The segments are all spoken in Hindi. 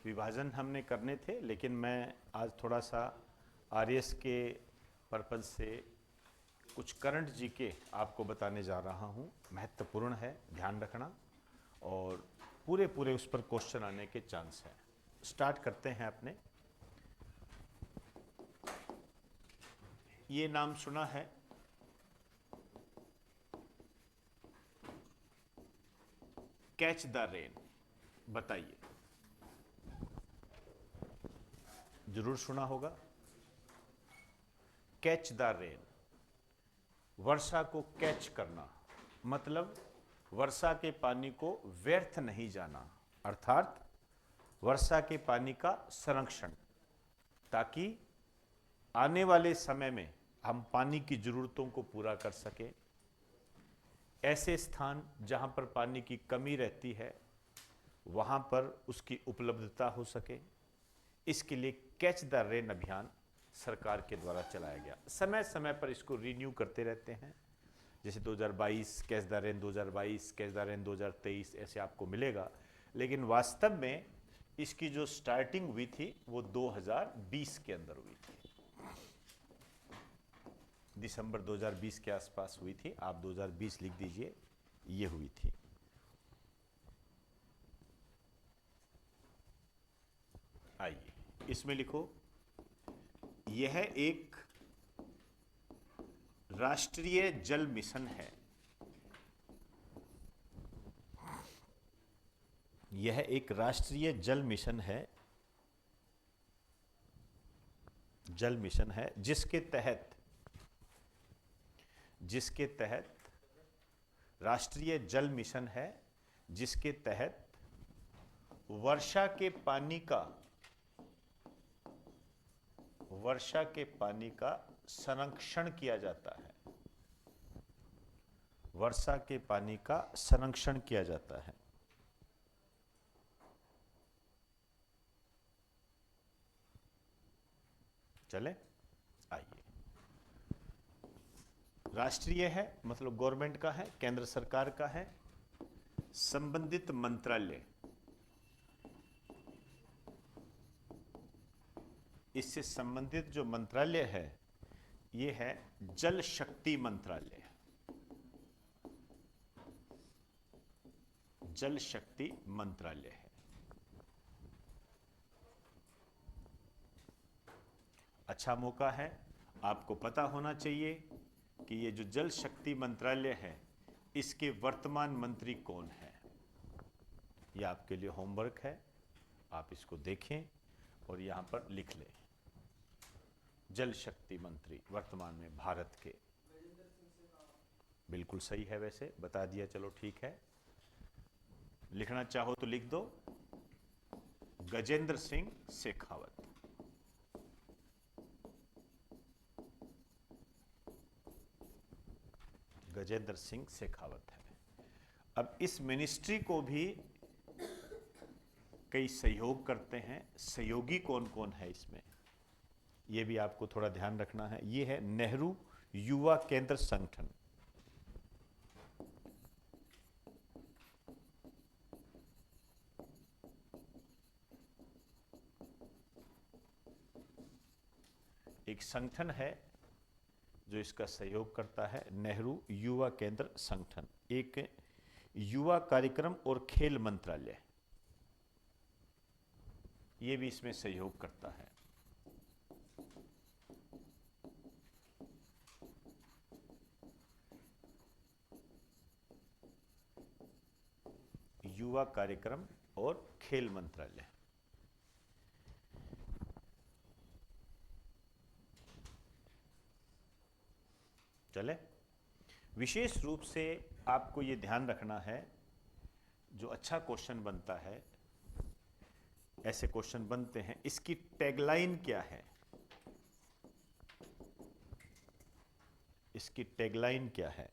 विभाजन हमने करने थे, लेकिन मैं आज थोड़ा सा आरएस के पर्पज़ से कुछ करंट जीके आपको बताने जा रहा हूँ। महत्वपूर्ण है, ध्यान रखना, और पूरे पूरे उस पर क्वेश्चन आने के चांस हैं। स्टार्ट करते हैं अपने। ये नाम सुना है, कैच द रेन, बताइए। जरूर सुना होगा। कैच द रेन, वर्षा को कैच करना, मतलब वर्षा के पानी को व्यर्थ नहीं जाना, अर्थात वर्षा के पानी का संरक्षण, ताकि आने वाले समय में हम पानी की जरूरतों को पूरा कर सकें। ऐसे स्थान जहां पर पानी की कमी रहती है वहां पर उसकी उपलब्धता हो सके, इसके लिए कैच द रेन अभियान सरकार के द्वारा चलाया गया। समय समय पर इसको रिन्यू करते रहते हैं, जैसे 2022 catch the rain, 2022 catch the rain, 2023 ऐसे आपको मिलेगा। लेकिन वास्तव में इसकी जो स्टार्टिंग हुई थी वो 2020 के अंदर हुई थी, दिसंबर 2020 के आसपास हुई थी। आप 2020 लिख दीजिए, ये हुई थी। आइए इसमें लिखो, यह एक राष्ट्रीय जल मिशन है। यह एक राष्ट्रीय जल मिशन है, जल मिशन है जिसके तहत राष्ट्रीय जल मिशन है जिसके तहत वर्षा के पानी का संरक्षण किया जाता है। वर्षा के पानी का संरक्षण किया जाता है। चले, आइए। राष्ट्रीय है मतलब गवर्नमेंट का है, केंद्र सरकार का है। संबंधित मंत्रालय, इससे संबंधित जो मंत्रालय है ये है जल शक्ति मंत्रालय। जल शक्ति मंत्रालय है। अच्छा मौका है, आपको पता होना चाहिए कि ये जो जल शक्ति मंत्रालय है इसके वर्तमान मंत्री कौन है। ये आपके लिए होमवर्क है, आप इसको देखें और यहां पर लिख लें। जल शक्ति मंत्री वर्तमान में भारत के, बिल्कुल सही है, वैसे बता दिया, चलो ठीक है। लिखना चाहो तो लिख दो, गजेंद्र सिंह शेखावत। गजेंद्र सिंह शेखावत है। अब इस मिनिस्ट्री को भी कई सहयोग करते हैं। सहयोगी कौन कौन है इसमें, यह भी आपको थोड़ा ध्यान रखना है। यह है नेहरू युवा केंद्र संगठन। एक संगठन है जो इसका सहयोग करता है, नेहरू युवा केंद्र संगठन। एक युवा कार्यक्रम और खेल मंत्रालय, ये भी इसमें सहयोग करता है। युवा कार्यक्रम और खेल मंत्रालय। चले, विशेष रूप से आपको ये ध्यान रखना है, जो अच्छा क्वेश्चन बनता है, ऐसे क्वेश्चन बनते हैं, इसकी टैगलाइन क्या है। इसकी टैगलाइन क्या है?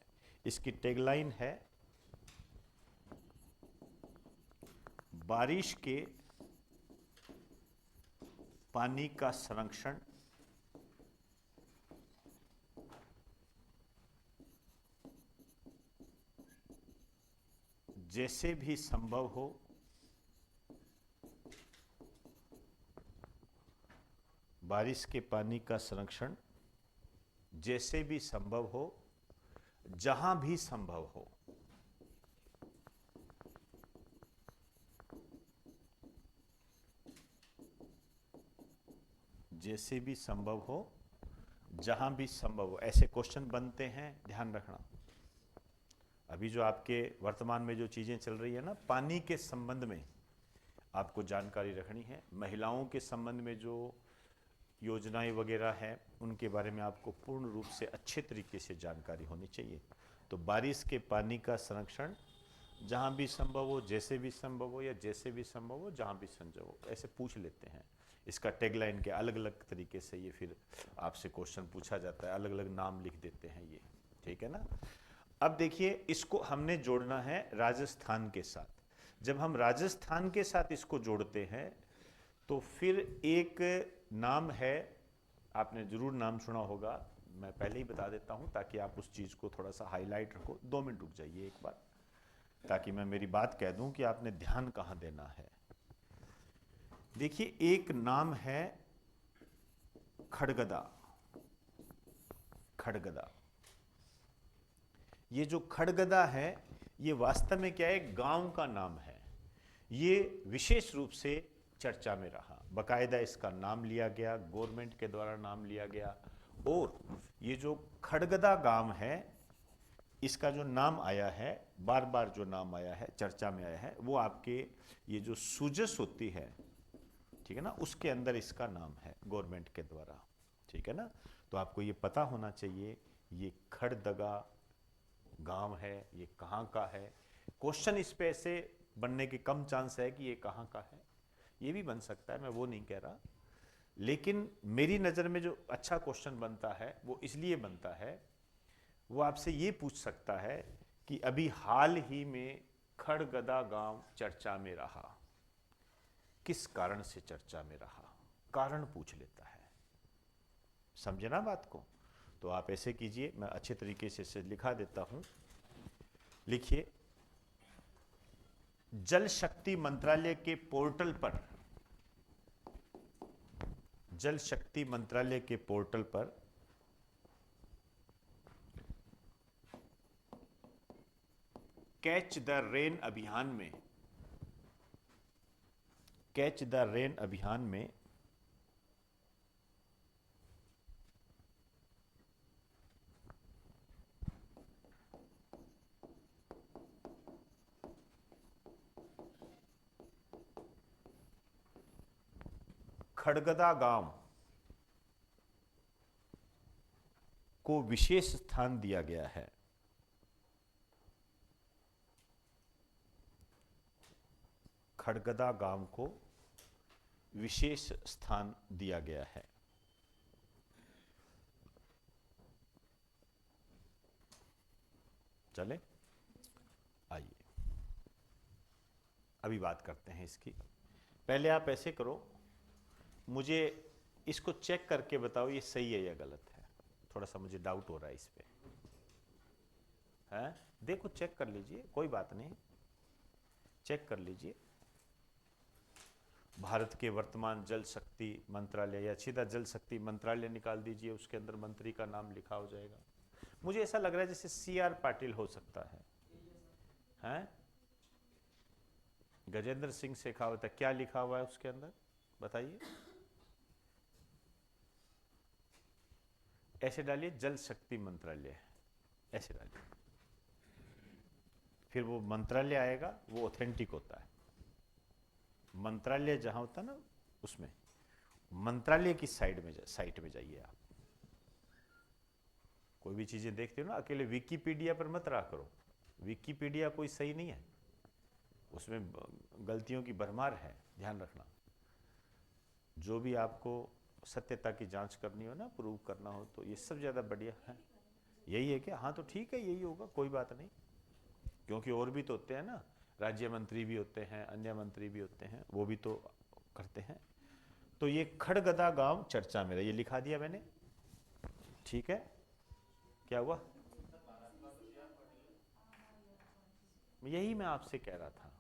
इसकी टैगलाइन है, बारिश के पानी का संरक्षण जैसे भी संभव हो बारिश के पानी का संरक्षण जैसे भी संभव हो, जहां भी संभव हो। जैसे भी संभव हो, जहां भी संभव हो, ऐसे क्वेश्चन बनते हैं, ध्यान रखना। अभी जो आपके वर्तमान में जो चीजें चल रही है ना, पानी के संबंध में आपको जानकारी रखनी है। महिलाओं के संबंध में जो योजनाएं वगैरह हैं, उनके बारे में आपको पूर्ण रूप से अच्छे तरीके से जानकारी होनी चाहिए। तो बारिश के पानी का संरक्षण जहां भी संभव हो, जैसे भी संभव हो, या जैसे भी संभव हो, जहां भी संभव हो, ऐसे पूछ लेते हैं। इसका टैगलाइन के अलग अलग तरीके से ये फिर आपसे क्वेश्चन पूछा जाता है, अलग अलग नाम लिख देते हैं ये, ठीक है ना। अब देखिए, इसको हमने जोड़ना है राजस्थान के साथ। जब हम राजस्थान के साथ इसको जोड़ते हैं तो फिर एक नाम है, आपने जरूर नाम सुना होगा, मैं पहले ही बता देता हूं ताकि आप उस चीज को थोड़ा सा हाईलाइट रखो। 2 मिनट रुक जाइए एक बार, ताकि मैं मेरी बात कह दूं कि आपने ध्यान कहां देना है। देखिए, एक नाम है खड़गदा। खड़गदा, ये जो खड़गदा है, ये वास्तव में क्या है, गांव का नाम है। ये विशेष रूप से चर्चा में रहा, बकायदा इसका नाम लिया गया, गवर्नमेंट के द्वारा नाम लिया गया। और ये जो खड़गदा गांव है, इसका जो नाम आया है, बार बार जो नाम आया है, चर्चा में आया है, वो आपके ये जो सूजस होती है, ठीक है ना, उसके अंदर इसका नाम है गवर्नमेंट के द्वारा, ठीक है ना। तो आपको ये पता होना चाहिए ये खड़दगा गांव है, ये कहाँ का है। क्वेश्चन इस पे ऐसे बनने के कम चांस है कि ये कहाँ का है, ये भी बन सकता है, मैं वो नहीं कह रहा। लेकिन मेरी नज़र में जो अच्छा क्वेश्चन बनता है वो इसलिए बनता है, वो आपसे ये पूछ सकता है कि अभी हाल ही में खड़गदा गांव चर्चा में रहा, किस कारण से चर्चा में रहा, कारण पूछ लेता है। समझे ना बात को। तो आप ऐसे कीजिए, मैं अच्छे तरीके से इसे लिखा देता हूं। लिखिए, जल शक्ति मंत्रालय के पोर्टल पर, जल शक्ति मंत्रालय के पोर्टल पर कैच द रेन अभियान में, कैच द रेन अभियान में खड़गदा गांव को विशेष स्थान दिया गया है। खड़गदा गांव को विशेष स्थान दिया गया है। चले, आइए अभी बात करते हैं इसकी। पहले आप ऐसे करो, मुझे इसको चेक करके बताओ ये सही है या गलत है। थोड़ा सा मुझे डाउट हो रहा है इस पे, हैं? देखो, चेक कर लीजिए, कोई बात नहीं, चेक कर लीजिए। भारत के वर्तमान जल शक्ति मंत्रालय, या सीधा जल शक्ति मंत्रालय निकाल दीजिए, उसके अंदर मंत्री का नाम लिखा हो जाएगा। मुझे ऐसा लग रहा है जैसे CR पाटिल हो सकता है, हैं? गजेंद्र सिंह शेखावत है, क्या लिखा हुआ है उसके अंदर बताइए। ऐसे डालिए जल शक्ति मंत्रालय, ऐसे डालिए, फिर वो मंत्रालय आएगा, वो ऑथेंटिक होता है। मंत्रालय जहां होता है ना, उसमें मंत्रालय की साइट में जाइए आप। कोई भी चीजें देखते हो ना, अकेले विकिपीडिया पर मत रहा करो, विकिपीडिया कोई सही नहीं है, उसमें गलतियों की भरमार है, ध्यान रखना। जो भी आपको सत्यता की जांच करनी हो ना, प्रूव करना हो, तो ये सब ज़्यादा बढ़िया है। यही है क्या? हाँ, तो ठीक है, यही होगा, कोई बात नहीं। क्योंकि और भी तो होते हैं ना, राज्य मंत्री भी होते हैं, अन्य मंत्री भी होते हैं, वो भी तो करते हैं। तो ये खड़गदा गांव चर्चा में, ये लिखा दिया मैंने, ठीक है। क्या हुआ? यही मैं आपसे कह रहा था,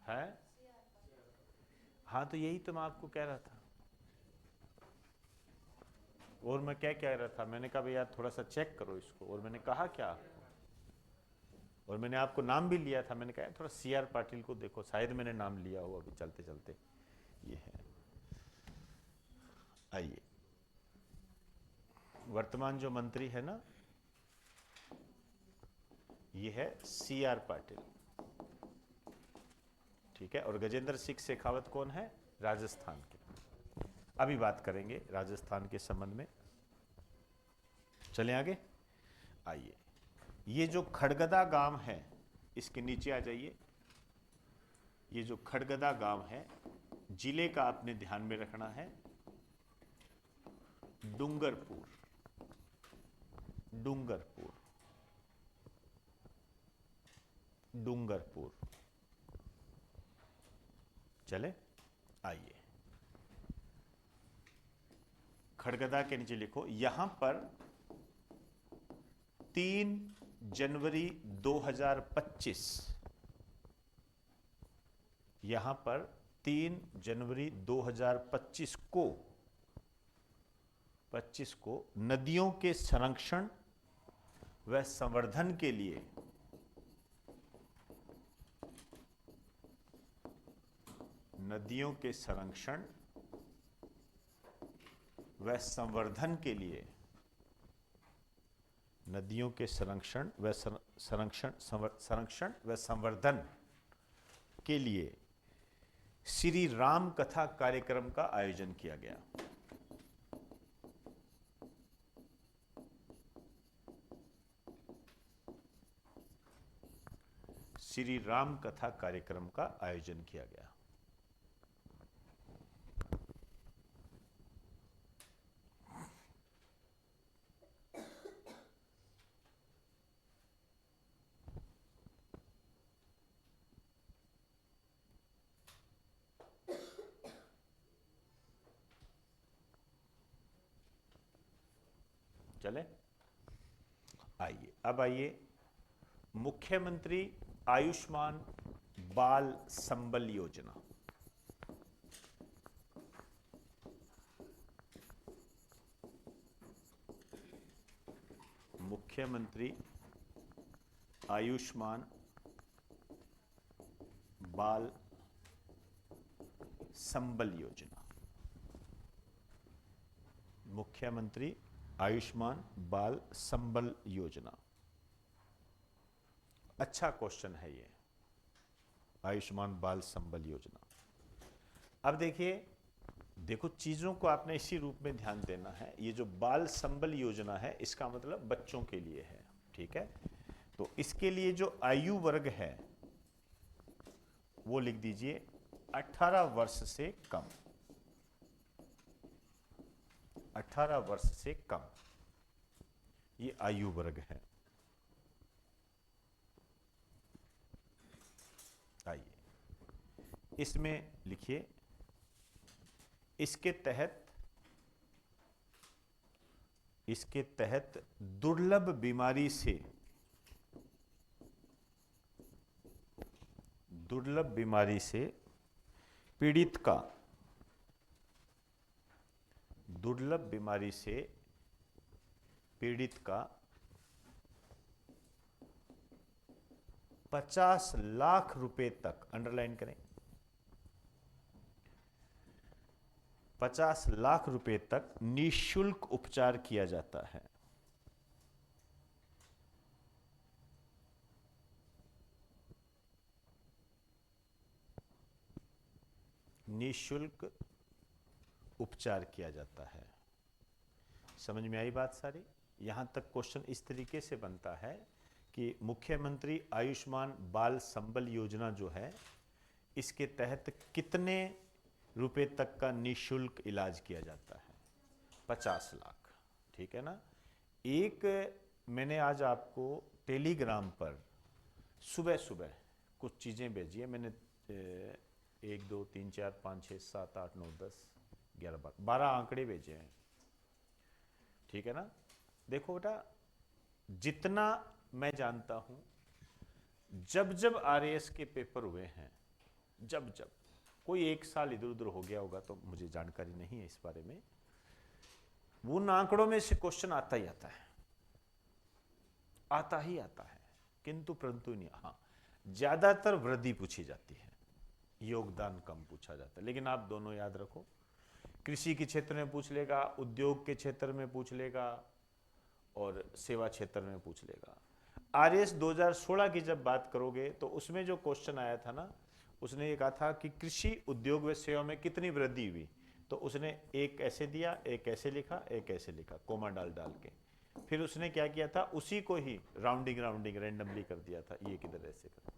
है? हाँ, तो यही तो मैं आपको कह रहा था। और मैं क्या कह रहा था, मैंने कहा भाई यार थोड़ा सा चेक करो इसको, और मैंने कहा क्या, और मैंने आपको नाम भी लिया था, मैंने कहा थोड़ा सीआर पाटिल को देखो, शायद मैंने नाम लिया हो अभी चलते चलते। ये है, आइए, वर्तमान जो मंत्री है ना, ये है सीआर पाटिल, ठीक है। और गजेंद्र सिंह शेखावत कौन है, राजस्थान के। अभी बात करेंगे राजस्थान के संबंध में, चलें आगे। आइए, ये जो खड़गदा गांव है, इसके नीचे आ जाइए। ये जो खड़गदा गांव है, जिले का आपने ध्यान में रखना है डूंगरपुर, डूंगरपुर, डूंगरपुर। चले, आइए, खड़गदा के नीचे लिखो, यहां पर 3 जनवरी 2025, यहां पर 3 जनवरी 2025 को नदियों के संरक्षण व संवर्धन के लिए नदियों के संरक्षण व संवर्धन के लिए नदियों के संरक्षण व संवर्धन के लिए श्री राम कथा कार्यक्रम का आयोजन किया गया। श्री राम कथा कार्यक्रम का आयोजन किया गया। चले, आइए, अब आइए, मुख्यमंत्री आयुष्मान बाल संबल योजना। मुख्यमंत्री आयुष्मान बाल संबल योजना, मुख्यमंत्री आयुष्मान बाल संबल योजना। अच्छा क्वेश्चन है ये, आयुष्मान बाल संबल योजना। अब देखिए, देखो चीजों को आपने इसी रूप में ध्यान देना है। ये जो बाल संबल योजना है, इसका मतलब बच्चों के लिए है, ठीक है। तो इसके लिए जो आयु वर्ग है वो लिख दीजिए 18 वर्ष से कम, 18 वर्ष से कम, ये आयु वर्ग है। आइए, इसमें लिखिए, इसके तहत दुर्लभ बीमारी से पीड़ित का, दुर्लभ बीमारी से पीड़ित का 50 लाख रुपए तक, अंडरलाइन करें, 50 लाख रुपए तक निःशुल्क उपचार किया जाता है। निःशुल्क उपचार किया जाता है। समझ में आई बात सारी? यहां तक क्वेश्चन इस तरीके से बनता है कि मुख्यमंत्री आयुष्मान बाल संबल योजना जो है, इसके तहत कितने रुपए तक का निःशुल्क इलाज किया जाता है? 50 लाख, ठीक है ना। एक मैंने आज आपको टेलीग्राम पर सुबह सुबह कुछ चीज़ें भेजी है। मैंने 1 2 3 4 5 6 7 8 9 10 11 12 आंकड़े भेजे हैं, ठीक है ना। देखो बेटा, जितना मैं जानता हूं, जब जब आरएएस के पेपर हुए हैं, जब जब कोई एक साल इधर उधर हो गया होगा तो मुझे जानकारी नहीं है इस बारे में, वो उन आंकड़ों में से क्वेश्चन आता ही आता है, आता ही आता है, किंतु परंतु नहीं। हाँ, ज्यादातर वृद्धि पूछी जाती है, योगदान कम पूछा जाता है। लेकिन आप दोनों याद रखो, कृषि के क्षेत्र में पूछ लेगा, उद्योग के क्षेत्र में पूछ लेगा और सेवा क्षेत्र में पूछ लेगा। आरएस 2016 की जब बात करोगे तो उसमें जो क्वेश्चन आया था ना, उसने ये कहा था कि कृषि उद्योग व सेवा में कितनी वृद्धि हुई, तो उसने एक ऐसे दिया, एक ऐसे लिखा, एक ऐसे लिखा, कोमा डाल डाल के। फिर उसने क्या किया था, उसी को ही राउंडिंग राउंडिंग रैंडमली कर दिया था, ये किधर ऐसे कर,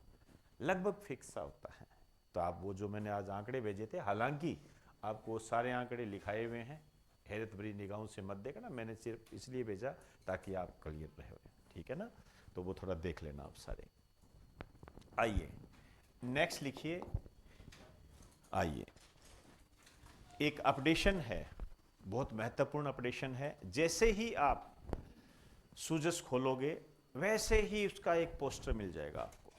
लगभग फिक्स सा होता है। तो आप वो जो मैंने आज आंकड़े भेजे थे, हालांकि आपको सारे आंकड़े लिखाए हुए हैं, हैरत भरी निगाहों से मत देखना, मैंने सिर्फ इसलिए भेजा ताकि आप क्लियर रहे, ठीक है ना। तो वो थोड़ा देख लेना आप सारे। आइए नेक्स्ट लिखिए। आइए, एक अपडेशन है, बहुत महत्वपूर्ण अपडेशन है। जैसे ही आप सूजस खोलोगे वैसे ही उसका एक पोस्टर मिल जाएगा आपको।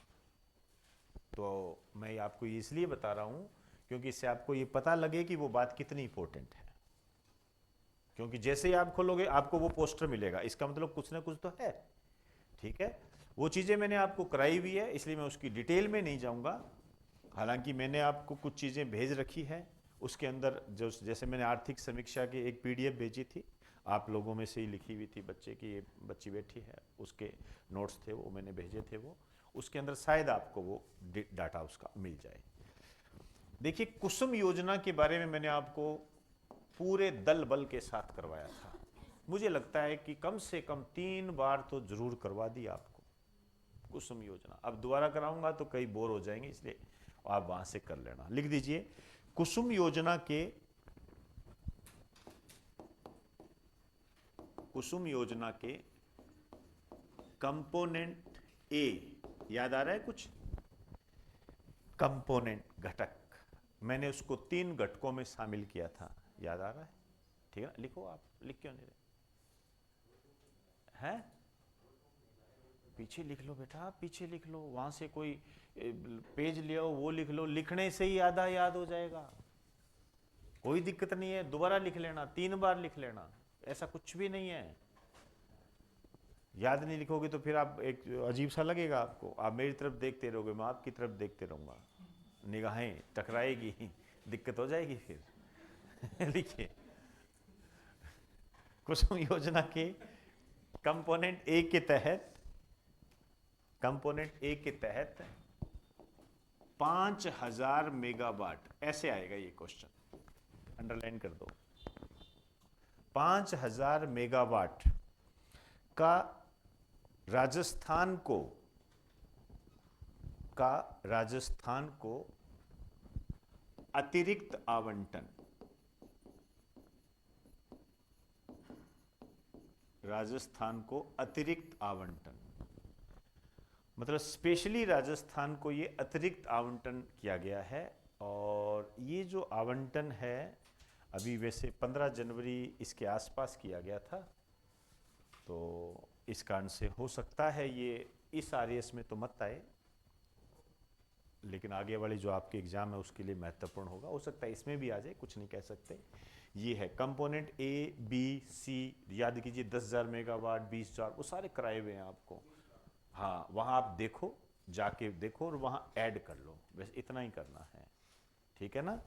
तो मैं आपको इसलिए बता रहा हूं क्योंकि इससे आपको ये पता लगे कि वो बात कितनी इंपॉर्टेंट है। क्योंकि जैसे ही आप खोलोगे आपको वो पोस्टर मिलेगा, इसका मतलब कुछ ना कुछ तो है, ठीक है। वो चीजें मैंने आपको कराई हुई है, इसलिए मैं उसकी डिटेल में नहीं जाऊंगा। हालांकि मैंने आपको कुछ चीजें भेज रखी है, उसके अंदर जो जैसे मैंने आर्थिक समीक्षा की एक पीडीएफ भेजी थी, आप लोगों में से ही लिखी हुई थी, बच्चे की, ये बच्ची बैठी है, उसके नोट्स थे वो मैंने भेजे थे, वो उसके अंदर शायद आपको वो डाटा उसका मिल जाए। देखिए, कुसुम योजना के बारे में मैंने आपको पूरे दल बल के साथ करवाया था। मुझे लगता है कि कम से कम 3 बार तो जरूर करवा दी आपको कुसुम योजना। अब दोबारा कराऊंगा तो कई बोर हो जाएंगे, इसलिए आप वहां से कर लेना। लिख दीजिए, कुसुम योजना के कंपोनेंट ए, याद आ रहा है कुछ? कंपोनेंट घटक, मैंने उसको 3 घटकों में शामिल किया था, याद आ रहा है? ठीक है, लिखो। आप लिख क्यों नहीं रहे हैं? पीछे लिख लो बेटा, पीछे लिख लो, वहां से कोई पेज ले आओ, वो लिख लो, लिखने से ही आधा याद हो जाएगा, कोई दिक्कत नहीं है। दोबारा लिख लेना, 3 बार लिख लेना, ऐसा कुछ भी नहीं है। याद नहीं लिखोगे तो फिर आप एक अजीब सा लगेगा आपको, आप मेरी तरफ देखते रहोगे, मैं आपकी तरफ देखते रहूंगा, निगाहें टकराएगी, दिक्कत हो जाएगी फिर। लिखिए, कुसुम योजना के कंपोनेंट ए के तहत 5000 मेगावाट, ऐसे आएगा ये क्वेश्चन, अंडरलाइन कर दो। 5000 मेगावाट का राजस्थान को अतिरिक्त आवंटन, मतलब स्पेशली राजस्थान को ये अतिरिक्त आवंटन किया गया है। और ये जो आवंटन है अभी वैसे 15 जनवरी इसके आसपास किया गया था, तो इस कारण से हो सकता है ये इस आरएस में तो मत आए, लेकिन आगे वाली जो आपके एग्जाम है उसके लिए महत्वपूर्ण होगा, हो सकता है इसमें भी आ जाए, कुछ नहीं कह सकते। ये है कंपोनेंट ए बी सी, याद कीजिए 10,000 मेगावाट, 20,000, वो सारे कराए हुए हैं आपको। हाँ, वहाँ आप देखो, जाके देखो और वहाँ ऐड कर लो, बस इतना ही करना है, ठीक है ना।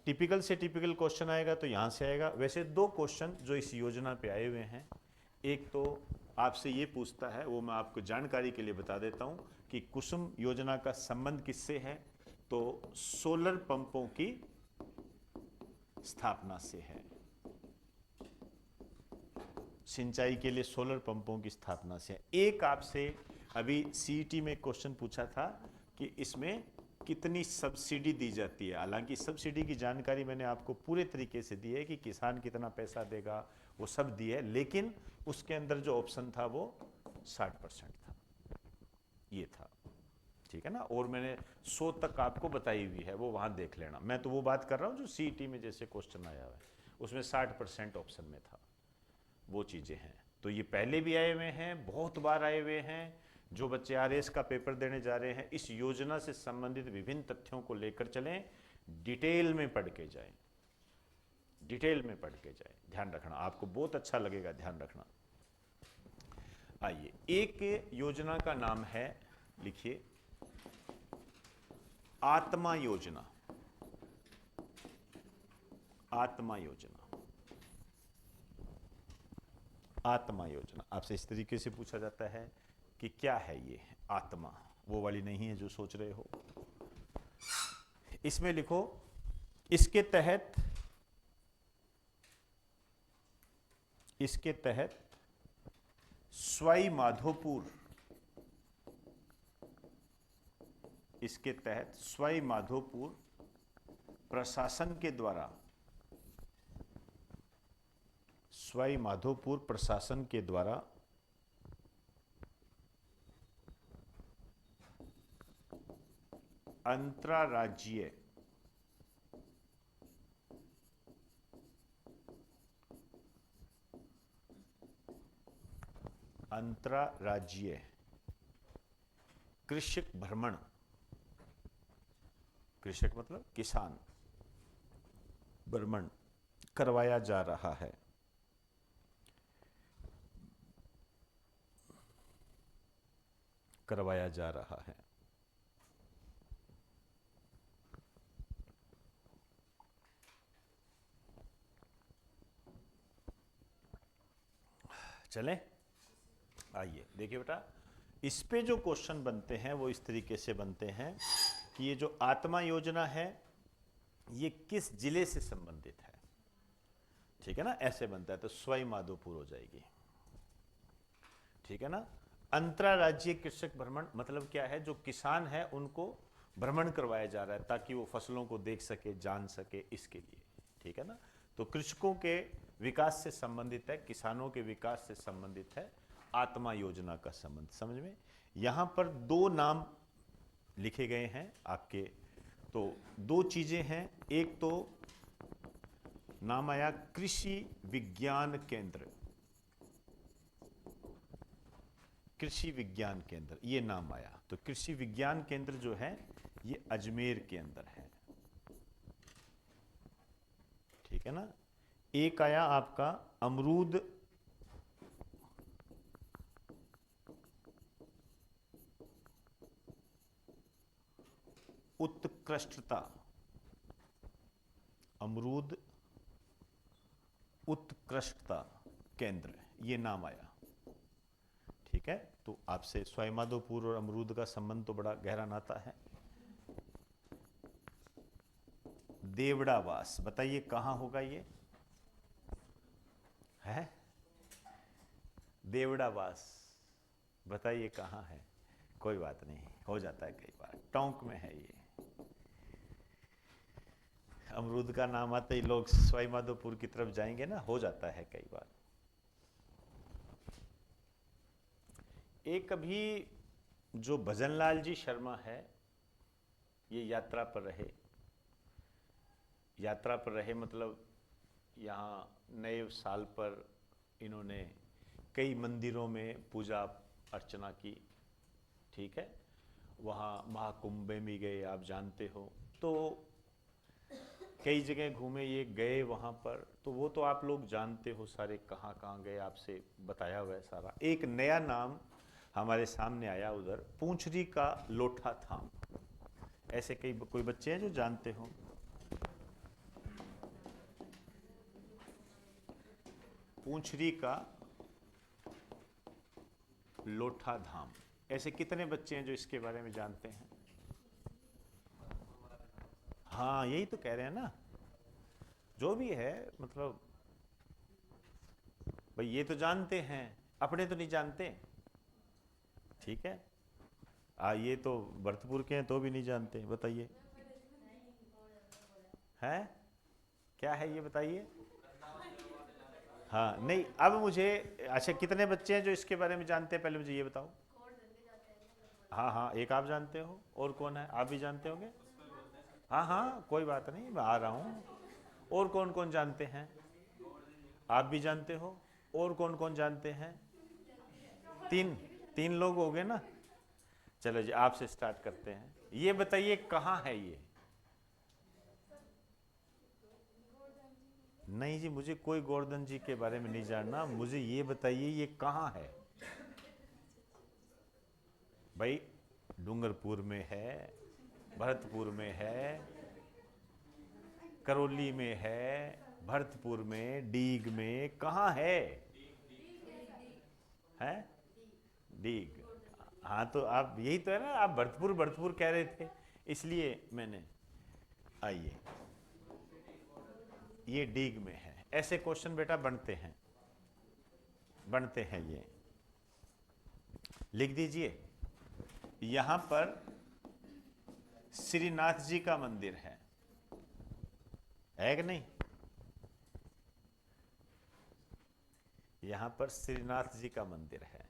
टिपिकल से टिपिकल क्वेश्चन आएगा तो यहाँ से आएगा। वैसे 2 क्वेश्चन जो इस योजना पे आए हुए हैं, एक तो आपसे ये पूछता है, वो मैं आपको जानकारी के लिए बता देता हूँ कि कुसुम योजना का संबंध किससे है, तो सोलर पंपों की स्थापना से है। सिंचाई के लिए सोलर पंपों की स्थापना से। एक आपसे अभी सीईटी में क्वेश्चन पूछा था कि इसमें कितनी सब्सिडी दी जाती है। हालांकि सब्सिडी की जानकारी मैंने आपको पूरे तरीके से दी है कि किसान कितना पैसा देगा, वो सब दी है, लेकिन उसके अंदर जो ऑप्शन था वो 60% था, ये था, ठीक है ना। और मैंने 100 तक आपको बताई हुई है, वो वहां देख लेना। मैं तो वो बात कर रहा हूं जो सीईटी में जैसे क्वेश्चन आया है उसमें 60% ऑप्शन में था, वो चीजें हैं। तो ये पहले भी आए हुए हैं, बहुत बार आए हुए हैं। जो बच्चे आरएस का पेपर देने जा रहे हैं, इस योजना से संबंधित विभिन्न तथ्यों को लेकर चलें, डिटेल में पढ़ के जाएं, डिटेल में पढ़ के जाए, ध्यान रखना, आपको बहुत अच्छा लगेगा, ध्यान रखना। आइए, एक योजना का नाम है, लिखिए, आत्मा योजना। आत्मा योजना। आत्मा योजना आपसे इस तरीके से पूछा जाता है कि क्या है ये आत्मा, वो वाली नहीं है जो सोच रहे हो। इसमें लिखो, इसके तहत सवाई माधोपुर, इसके तहत सवाई माधोपुर प्रशासन के द्वारा, सवाई माधोपुर प्रशासन के द्वारा अंतरराज्यीय कृषक भ्रमण, कृषक मतलब किसान, भ्रमण करवाया जा रहा है। करवाया जा रहा है। चलें, आइए देखिए बेटा, इस पे जो क्वेश्चन बनते हैं वो इस तरीके से बनते हैं कि ये जो आत्मा योजना है ये किस जिले से संबंधित है, ठीक है ना, ऐसे बनता है तो सवाई माधोपुर हो जाएगी, ठीक है ना। अंतरराज्यीय कृषक भ्रमण मतलब क्या है, जो किसान है उनको भ्रमण करवाया जा रहा है ताकि वो फसलों को देख सके, जान सके, इसके लिए, ठीक है ना। तो कृषकों के विकास से संबंधित है, किसानों के विकास से संबंधित है आत्मा योजना का संबंध, समझ में। यहां पर दो नाम लिखे गए हैं आपके, तो दो चीजें हैं, एक तो नाम आया कृषि विज्ञान केंद्र, कृषि विज्ञान केंद्र ये नाम आया, तो कृषि विज्ञान केंद्र जो है ये अजमेर के अंदर है, ठीक है ना। एक आया आपका अमरूद उत्कृष्टता, अमरूद उत्कृष्टता केंद्र, ये नाम आया, ठीक है। तो आपसे सवाई माधोपुर और अमरूद का संबंध तो बड़ा गहरा नाता है। देवड़ावास, बताइए कहां होगा ये है, देवड़ावास बताइए कहां है, कोई बात नहीं, हो जाता है कई बार, टोंक में है ये। अमरूद का नाम आते ही लोग सवाई माधोपुर की तरफ जाएंगे ना, हो जाता है कई बार। एक अभी जो भजनलाल जी शर्मा है ये यात्रा पर रहे, यात्रा पर रहे मतलब यहाँ नए साल पर इन्होंने कई मंदिरों में पूजा अर्चना की, ठीक है, वहाँ महाकुंभ में भी गए, आप जानते हो, तो कई जगह घूमे, ये गए वहाँ पर, तो वो तो आप लोग जानते हो सारे, कहाँ कहाँ गए आपसे बताया हुआ है सारा। एक नया नाम हमारे सामने आया उधर, पूंछरी का लोठा थाम, ऐसे कई कोई बच्चे हैं जो जानते हो, पूंछरी का लोठा धाम, ऐसे कितने बच्चे हैं जो इसके बारे में जानते हैं? हाँ यही तो कह रहे हैं ना, जो भी है मतलब भाई ये तो जानते हैं, अपने तो नहीं जानते, ठीक है। ये तो भरतपुर के हैं तो भी नहीं जानते, बताइए है क्या है ये बताइए। हाँ नहीं, अब मुझे अच्छा कितने बच्चे हैं जो इसके बारे में जानते हैं, पहले मुझे ये बताओ। हाँ हाँ, एक आप जानते हो, और कौन है, आप भी जानते होंगे, हाँ हाँ कोई बात नहीं, मैं आ रहा हूँ। और कौन कौन जानते हैं, आप भी जानते हो, और कौन कौन जानते हैं? तीन, तीन लोग हो गए ना। चलो जी आपसे स्टार्ट करते हैं, ये बताइए कहाँ है ये? नहीं जी, मुझे कोई गोवर्धन जी के बारे में नहीं जानना, मुझे ये बताइए ये कहाँ है भाई? डूंगरपुर में है, भरतपुर में है, करौली में है, भरतपुर में, डीग में, कहाँ है? हैं? डीग। हाँ तो आप यही तो है ना, आप भरतपुर भरतपुर कह रहे थे, इसलिए मैंने। आइए, ये डीग में है। ऐसे क्वेश्चन बेटा बनते हैं, बनते हैं ये। लिख दीजिए, यहां पर श्रीनाथ जी का मंदिर है कि नहीं? यहां पर श्रीनाथ जी का मंदिर है।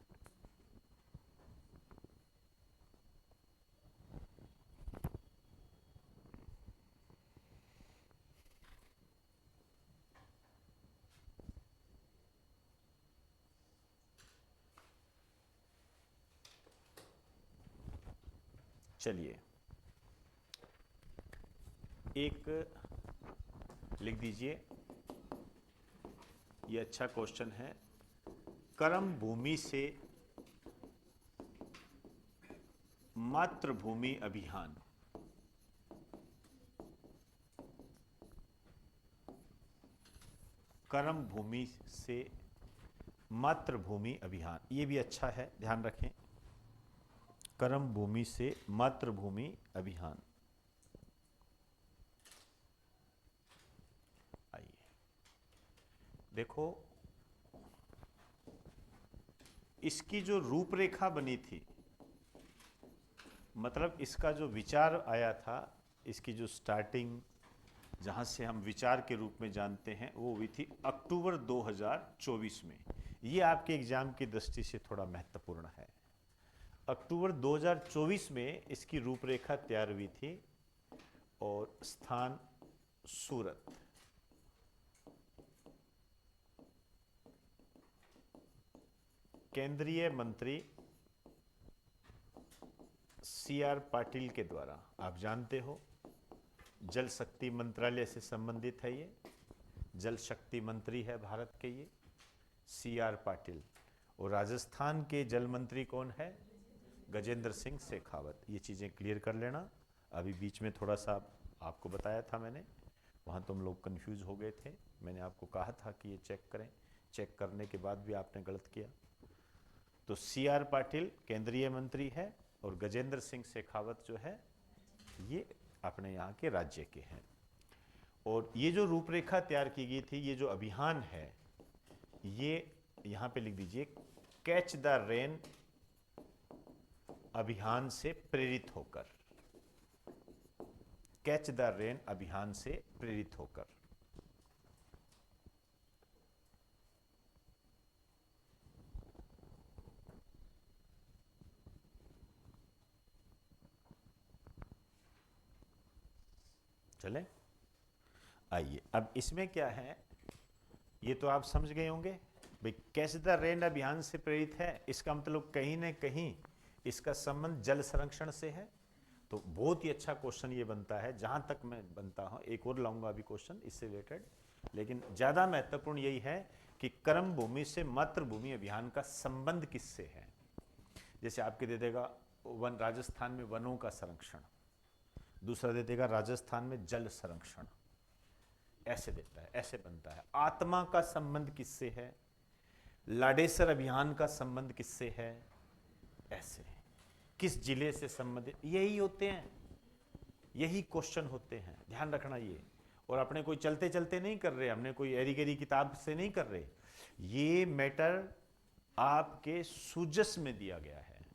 चलिए, एक लिख दीजिए, ये अच्छा क्वेश्चन है। कर्म भूमि से मातृभूमि अभियान, कर्म भूमि से मातृभूमि अभियान, ये भी अच्छा है, ध्यान रखें। कर्म भूमि से मातृभूमि अभियान। आइए देखो, इसकी जो रूपरेखा बनी थी, मतलब इसका जो विचार आया था, इसकी जो स्टार्टिंग जहाँ से हम विचार के रूप में जानते हैं, वो हुई थी अक्टूबर 2024 में। ये आपके एग्जाम की दृष्टि से थोड़ा महत्वपूर्ण है। अक्टूबर 2024 में इसकी रूपरेखा तैयार हुई थी और स्थान सूरत। केंद्रीय मंत्री CR पाटिल के द्वारा, आप जानते हो जल शक्ति मंत्रालय से संबंधित है ये, जल शक्ति मंत्री है भारत के ये CR पाटिल। और राजस्थान के जल मंत्री कौन है? गजेंद्र सिंह शेखावत। ये चीज़ें क्लियर कर लेना। अभी बीच में थोड़ा सा आपको बताया था मैंने, वहाँ तुम लोग कंफ्यूज हो गए थे, मैंने आपको कहा था कि ये चेक करें, चेक करने के बाद भी आपने गलत किया। तो CR पाटिल केंद्रीय मंत्री है और गजेंद्र सिंह शेखावत जो है ये अपने यहाँ के राज्य के हैं। और ये जो रूपरेखा तैयार की गई थी, ये जो अभियान है, ये यहाँ पे लिख दीजिए, कैच द रेन अभियान से प्रेरित होकर, कैच द रेन अभियान से प्रेरित होकर। चले, आइए अब इसमें क्या है, ये तो आप समझ गए होंगे भाई, कैच द रेन अभियान से प्रेरित है, इसका मतलब कहीं ना कहीं इसका संबंध जल संरक्षण से है। तो बहुत ही अच्छा क्वेश्चन ये बनता है, जहां तक मैं बनता हूं। एक और लाऊंगा अभी क्वेश्चन इससे रिलेटेड, लेकिन ज्यादा महत्वपूर्ण यही है कि कर्म भूमि से मातृभूमि अभियान का संबंध किससे है। जैसे आपके दे देगा वन, राजस्थान में वनों का संरक्षण, दूसरा दे देगा राजस्थान में जल संरक्षण, ऐसे देता है, ऐसे बनता है। आत्मा का संबंध किससे है, लाडेसर अभियान का संबंध किससे है, ऐसे किस जिले से संबंधित, यही होते हैं, यही क्वेश्चन होते हैं, ध्यान रखना ये। और अपने कोई चलते चलते नहीं कर रहे, हमने कोई एरी गेरी किताब से नहीं कर रहे, ये मैटर आपके सुजस में दिया गया है,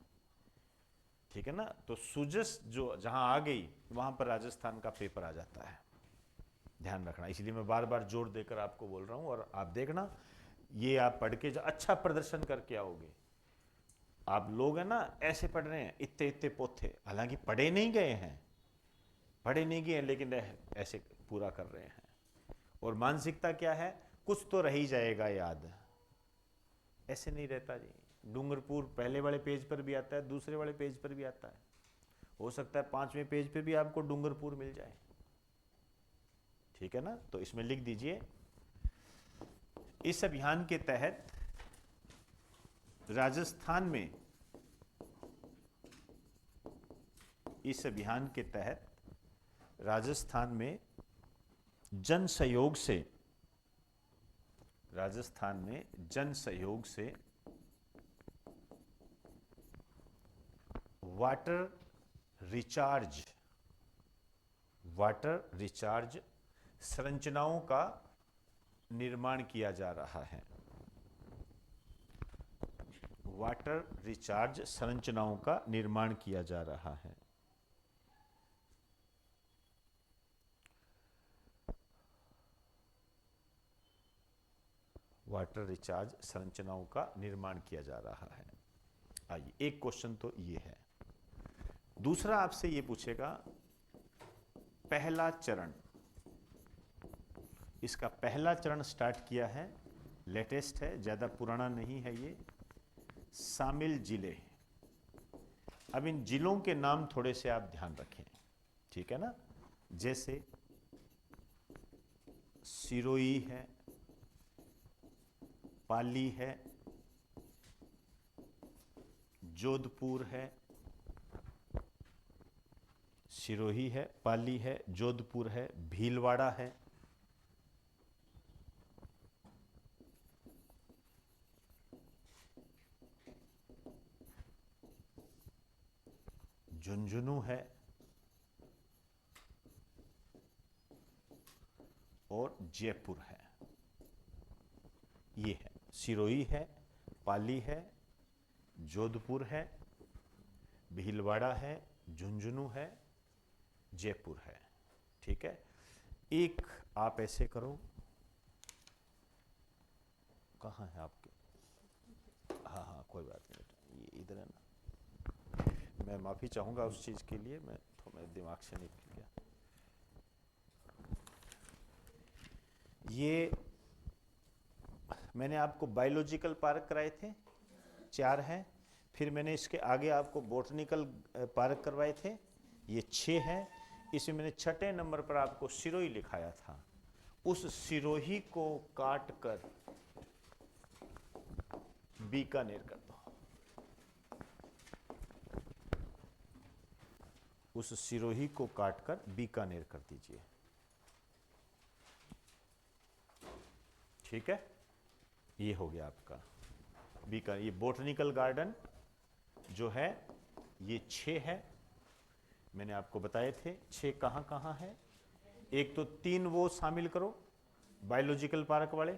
ठीक है ना। तो सुजस जो जहां आ गई, वहां पर राजस्थान का पेपर आ जाता है, ध्यान रखना। इसलिए मैं बार बार जोर देकर आपको बोल रहा हूं, और आप देखना ये आप पढ़ के जो अच्छा प्रदर्शन करके आओगे। आप लोग हैं ना ऐसे पढ़ रहे हैं, इतने इतने पोथे, हालांकि पढ़े नहीं गए हैं, पढ़े नहीं गए हैं, लेकिन ऐसे पूरा कर रहे हैं। और मानसिकता क्या है, कुछ तो रह ही जाएगा याद, ऐसे नहीं रहता जी। डूंगरपुर पहले वाले पेज पर भी आता है, दूसरे वाले पेज पर भी आता है, हो सकता है 5वें पेज पे भी आपको डूंगरपुर मिल जाए, ठीक है ना। तो इसमें लिख दीजिए इस अभियान के तहत राजस्थान में, इस अभियान के तहत राजस्थान में जन सहयोग से, राजस्थान में जन सहयोग से वाटर रिचार्ज संरचनाओं का निर्माण किया जा रहा है। वाटर रिचार्ज संरचनाओं का निर्माण किया जा रहा है। वाटर रिचार्ज संरचनाओं का निर्माण किया जा रहा है। आइए, एक क्वेश्चन तो ये है। दूसरा आपसे ये पूछेगा, पहला चरण, इसका पहला चरण स्टार्ट किया है, लेटेस्ट है, ज़्यादा पुराना नहीं है ये। शामिल जिले, अब इन जिलों के नाम थोड़े से आप ध्यान रखें, ठीक है ना। जैसे सिरोही है, पाली है, जोधपुर है, सिरोही है, पाली है, जोधपुर है, भीलवाड़ा है, झुंझुनू है और जयपुर है। ये है, सिरोही है, पाली है, जोधपुर है, भीलवाड़ा है, झुंझुनू है, जयपुर है। ठीक है, एक आप ऐसे करो, कहाँ है आपके, हाँ हाँ कोई बात नहीं, ये इधर है ना। मैं माफ़ी चाहूँगा उस चीज़ के लिए, मैं मेरे दिमाग से निकल गया। ये मैंने आपको बायोलॉजिकल पार्क कराए थे, 4 हैं। फिर मैंने इसके आगे आपको बॉटनिकल पार्क करवाए थे, ये 6 हैं। इसमें मैंने 6ठे नंबर पर आपको सिरोही लिखाया था। उस सिरोही को काट कर बीकानेर कर दो। उस सिरोही को काटकर बीकानेर कर दीजिए। ठीक है, ये हो गया आपका बीकानेर। ये बॉटनिकल गार्डन जो है ये 6 है, मैंने आपको बताए थे 6 कहाँ कहाँ है। एक तो 3 वो शामिल करो बायोलॉजिकल पार्क वाले,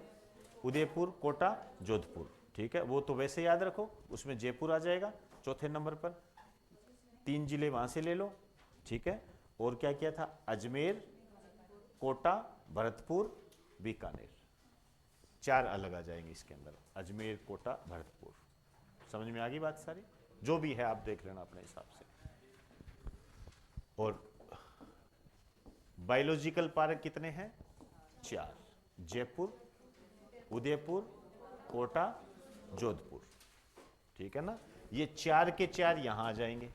उदयपुर, कोटा, जोधपुर। ठीक है, वो तो वैसे याद रखो, उसमें जयपुर आ जाएगा चौथे नंबर पर। 3 जिले वहाँ से ले लो। ठीक है, और क्या किया था, अजमेर, कोटा, भरतपुर, बीकानेर, 4 अलग आ जाएंगे इसके अंदर, अजमेर, कोटा, भरतपुर। समझ में आ गई बात सारी, जो भी है आप देख लेना अपने हिसाब से। और बायोलॉजिकल पार्क कितने हैं, 4, जयपुर, उदयपुर, कोटा, जोधपुर। ठीक है ना, ये 4 के 4 यहां आ जाएंगे।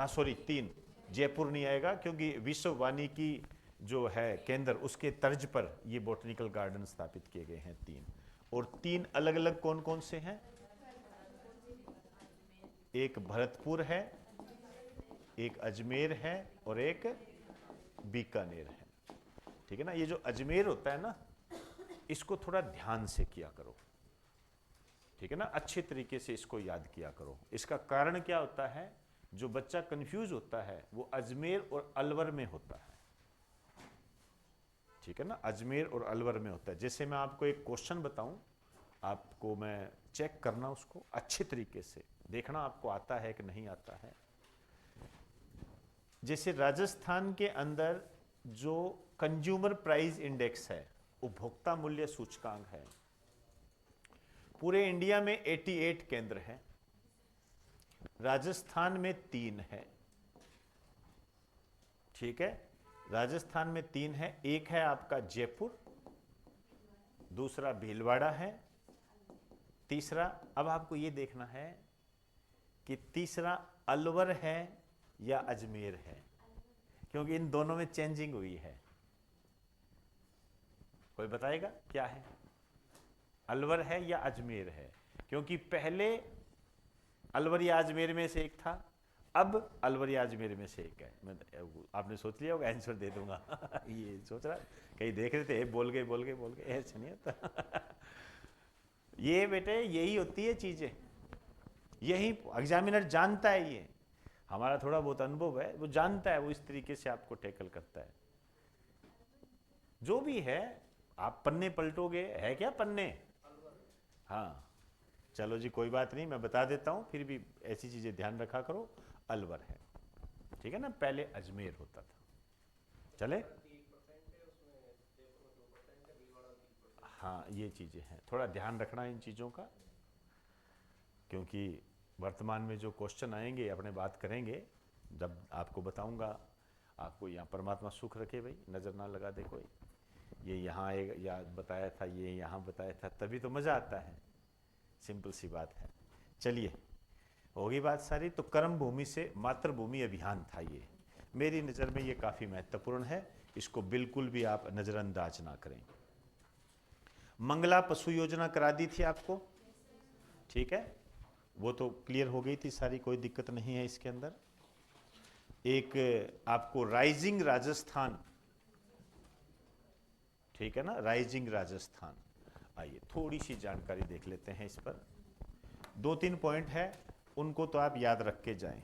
सॉरी 3, जयपुर नहीं आएगा क्योंकि विश्व वानिकी जो है केंद्र, उसके तर्ज पर ये बॉटनिकल गार्डन स्थापित किए गए हैं 3। और 3 अलग अलग कौन कौन से हैं, एक भरतपुर है, एक अजमेर है और एक बीकानेर है। ठीक है ना, ये जो अजमेर होता है ना, इसको थोड़ा ध्यान से किया करो। ठीक है ना, अच्छे तरीके से इसको याद किया करो। इसका कारण क्या होता है, जो बच्चा कंफ्यूज होता है वो अजमेर और अलवर में होता है। ठीक है ना, अजमेर और अलवर में होता है। जैसे मैं आपको एक क्वेश्चन बताऊं, आपको मैं चेक करना, उसको अच्छे तरीके से देखना आपको आता है कि नहीं आता है। जैसे राजस्थान के अंदर जो कंज्यूमर प्राइस इंडेक्स है, उपभोक्ता मूल्य सूचकांक है, पूरे इंडिया में 88 केंद्र है, राजस्थान में 3 है। ठीक है, राजस्थान में 3 है, एक है आपका जयपुर, दूसरा भीलवाड़ा है, तीसरा, अब आपको ये देखना है कि तीसरा अलवर है या अजमेर है, क्योंकि इन दोनों में चेंजिंग हुई है। कोई बताएगा क्या है? अलवर है या अजमेर है? क्योंकि पहले अलवर या अजमेर में से एक था, अब अलवर या अजमेर में से एक है। मैं आपने सोच लिया होगा, आंसर दे दूंगा। ये सोच रहा कहीं देख रहे थे, बोल गए ऐसे नहीं होता। ये बेटे यही होती है चीजें, यही एग्जामिनर जानता है। ये हमारा थोड़ा बहुत अनुभव है, वो जानता है, वो इस तरीके से आपको टैकल करता है। जो भी है, आप पन्ने पलटोगे, है क्या पन्ने? हाँ, चलो जी कोई बात नहीं, मैं बता देता हूँ, फिर भी ऐसी चीजें ध्यान रखा करो। अलवर है, ठीक है ना, पहले अजमेर होता था। चले, हाँ ये चीजें हैं, थोड़ा ध्यान रखना इन चीजों का, क्योंकि वर्तमान में जो क्वेश्चन आएंगे अपने बात करेंगे, जब आपको बताऊंगा। आपको यहाँ परमात्मा सुख रखे भाई, नजर ना लगा दे कोई, ये यहाँ या बताया था, ये यहाँ बताया था, तभी तो मजा आता है। सिंपल सी बात है। चलिए, होगी बात सारी। तो कर्म भूमि से मातृभूमि अभियान था ये, मेरी नज़र में ये काफ़ी महत्वपूर्ण है, इसको बिल्कुल भी आप नज़रअंदाज ना करें। मंगला पशु योजना करा दी थी आपको, ठीक है, वो तो क्लियर हो गई थी सारी, कोई दिक्कत नहीं है इसके अंदर। एक आपको राइजिंग राजस्थान, ठीक है ना, राइजिंग राजस्थान। आइए थोड़ी सी जानकारी देख लेते हैं इस पर, 2-3 पॉइंट है, उनको तो आप याद रख के जाएं।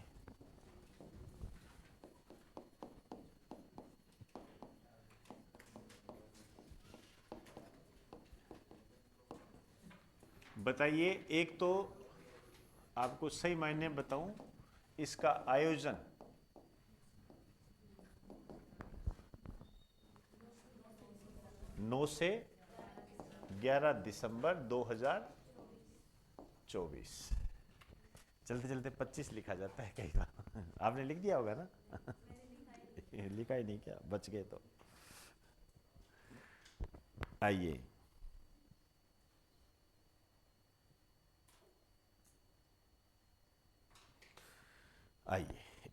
बताइए, एक तो आपको सही मायने बताऊं, इसका आयोजन 9 से 11 दिसंबर 2024। चलते चलते 25 लिखा जाता है कई बार। आपने लिख दिया होगा ना? लिखा ही नहीं क्या, बच गए तो। आइए,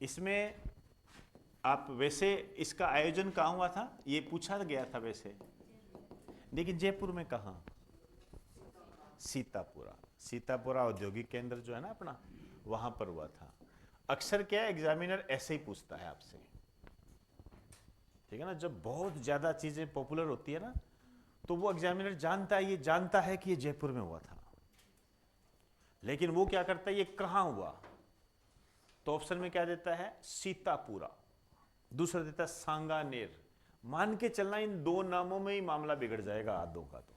इसमें आप वैसे इसका आयोजन कहाँ हुआ था ये पूछा गया था वैसे, लेकिन जयपुर में कहाँ? सीतापुरा, सीतापुरा औद्योगिक केंद्र जो है ना अपना, वहां पर हुआ था। अक्सर क्या है, एग्जामिनर ऐसे ही पूछता है आपसे, ठीक है ना, जब बहुत ज्यादा चीजें पॉपुलर होती है ना, तो वो एग्जामिनर जानता है, ये जानता है कि ये जयपुर में हुआ था, लेकिन वो क्या करता है, ये कहां हुआ, तो ऑप्शन में क्या देता है, सीतापुरा, दूसरा देता है सांगानेर। मान के चलना इन दो नामों में ही मामला बिगड़ जाएगा आधों का, तो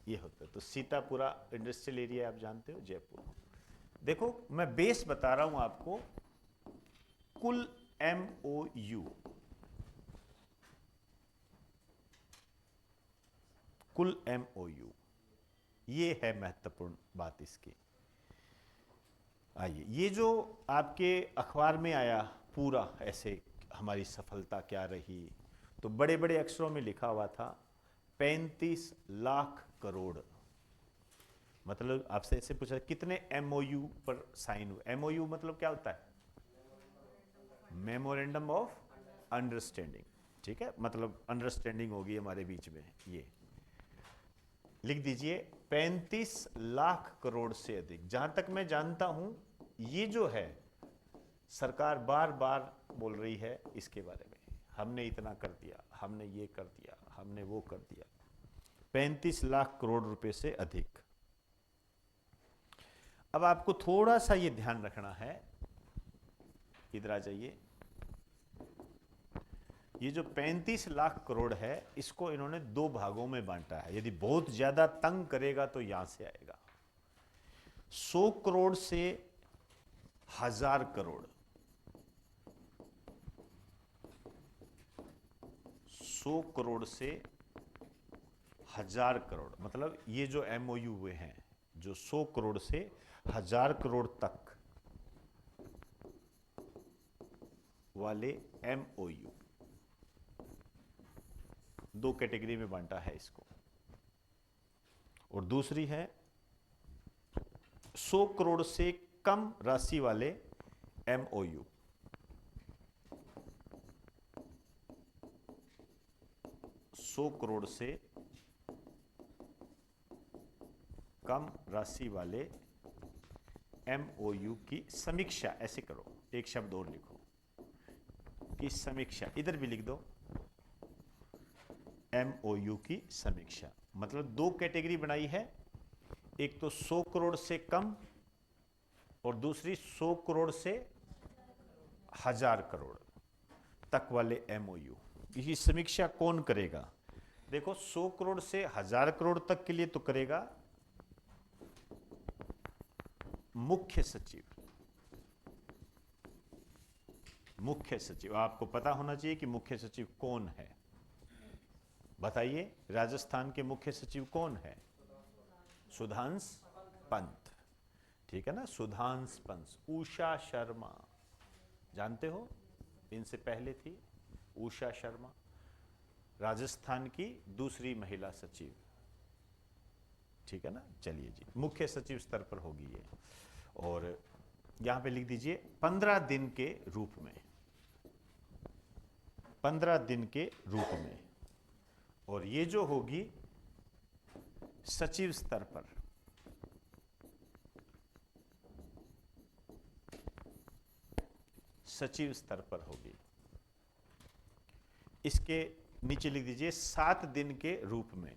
ये होता है। तो सीतापुरा इंडस्ट्रियल एरिया आप जानते हो, जयपुर। देखो मैं बेस बता रहा हूं आपको, कुल MOU, कुल MOU, ये है महत्वपूर्ण बात इसकी। आइए, ये जो आपके अखबार में आया पूरा ऐसे, हमारी सफलता क्या रही, तो बड़े बड़े अक्षरों में लिखा हुआ था 35 लाख करोड़। मतलब आपसे ऐसे पूछा कितने MOU पर साइन हुए। MOU मतलब क्या होता है? मेमोरेंडम ऑफ अंडरस्टैंडिंग, ठीक है, मतलब अंडरस्टैंडिंग होगी हमारे बीच में। ये लिख दीजिए 35 लाख करोड़ से अधिक। जहां तक मैं जानता हूं, ये जो है सरकार बार बार बोल रही है इसके बारे में, हमने इतना कर दिया, हमने ये कर दिया, हमने वो कर दिया। 35 लाख करोड़ रुपए से अधिक। अब आपको थोड़ा सा ये ध्यान रखना है, इधर आ जाइए। ये जो 35 लाख करोड़ है, इसको इन्होंने दो भागों में बांटा है। यदि बहुत ज्यादा तंग करेगा तो यहां से आएगा 100 करोड़ से 1000 करोड़, 100 करोड़ से 1000 करोड़। मतलब ये जो MOU हुए हैं, जो 100 करोड़ से 1000 करोड़ तक वाले MOU, दो कैटेगरी में बांटा है इसको। और दूसरी है 100 करोड़ से कम राशि वाले MOU। 100 करोड़ से कम राशि वाले MOU की समीक्षा, ऐसे करो, एक शब्द और लिखो कि समीक्षा, इधर भी लिख दो MOU की समीक्षा। मतलब दो कैटेगरी बनाई है, एक तो 100 करोड़ से कम और दूसरी 100 करोड़ से 1000 करोड़ तक वाले MOU। इसकी समीक्षा कौन करेगा? देखो 100 करोड़ से 1000 करोड़ तक के लिए तो करेगा मुख्य सचिव। मुख्य सचिव, आपको पता होना चाहिए कि मुख्य सचिव कौन है। बताइए, राजस्थान के मुख्य सचिव कौन है? सुधांश पंत, ठीक है ना, सुधांश पंत। उषा शर्मा जानते हो, इनसे पहले थी उषा शर्मा, राजस्थान की दूसरी महिला सचिव, ठीक है ना। चलिए जी, मुख्य सचिव स्तर पर होगी ये। और यहां पे लिख दीजिए 15 दिन के रूप में, 15 दिन के रूप में। और ये जो होगी सचिव स्तर पर, सचिव स्तर पर होगी। इसके नीचे लिख दीजिए 7 दिन के रूप में।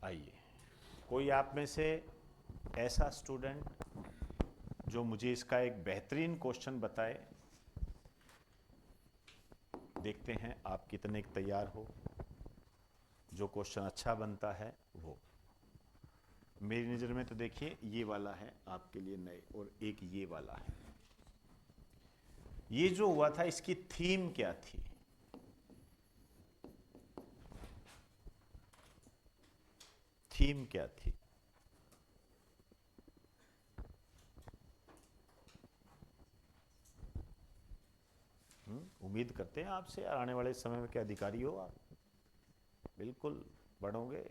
आइए, कोई आप में से ऐसा स्टूडेंट जो मुझे इसका एक बेहतरीन क्वेश्चन बताए। देखते हैं आप कितने तैयार हो। जो क्वेश्चन अच्छा बनता है वो। मेरी नज़र में तो देखिए ये वाला है आपके लिए नए, और एक ये वाला है। ये जो हुआ था इसकी थीम क्या थी? थीम क्या थी? उम्मीद करते हैं आपसे आने वाले समय में के अधिकारी हो आप, बिल्कुल बढ़ोगे।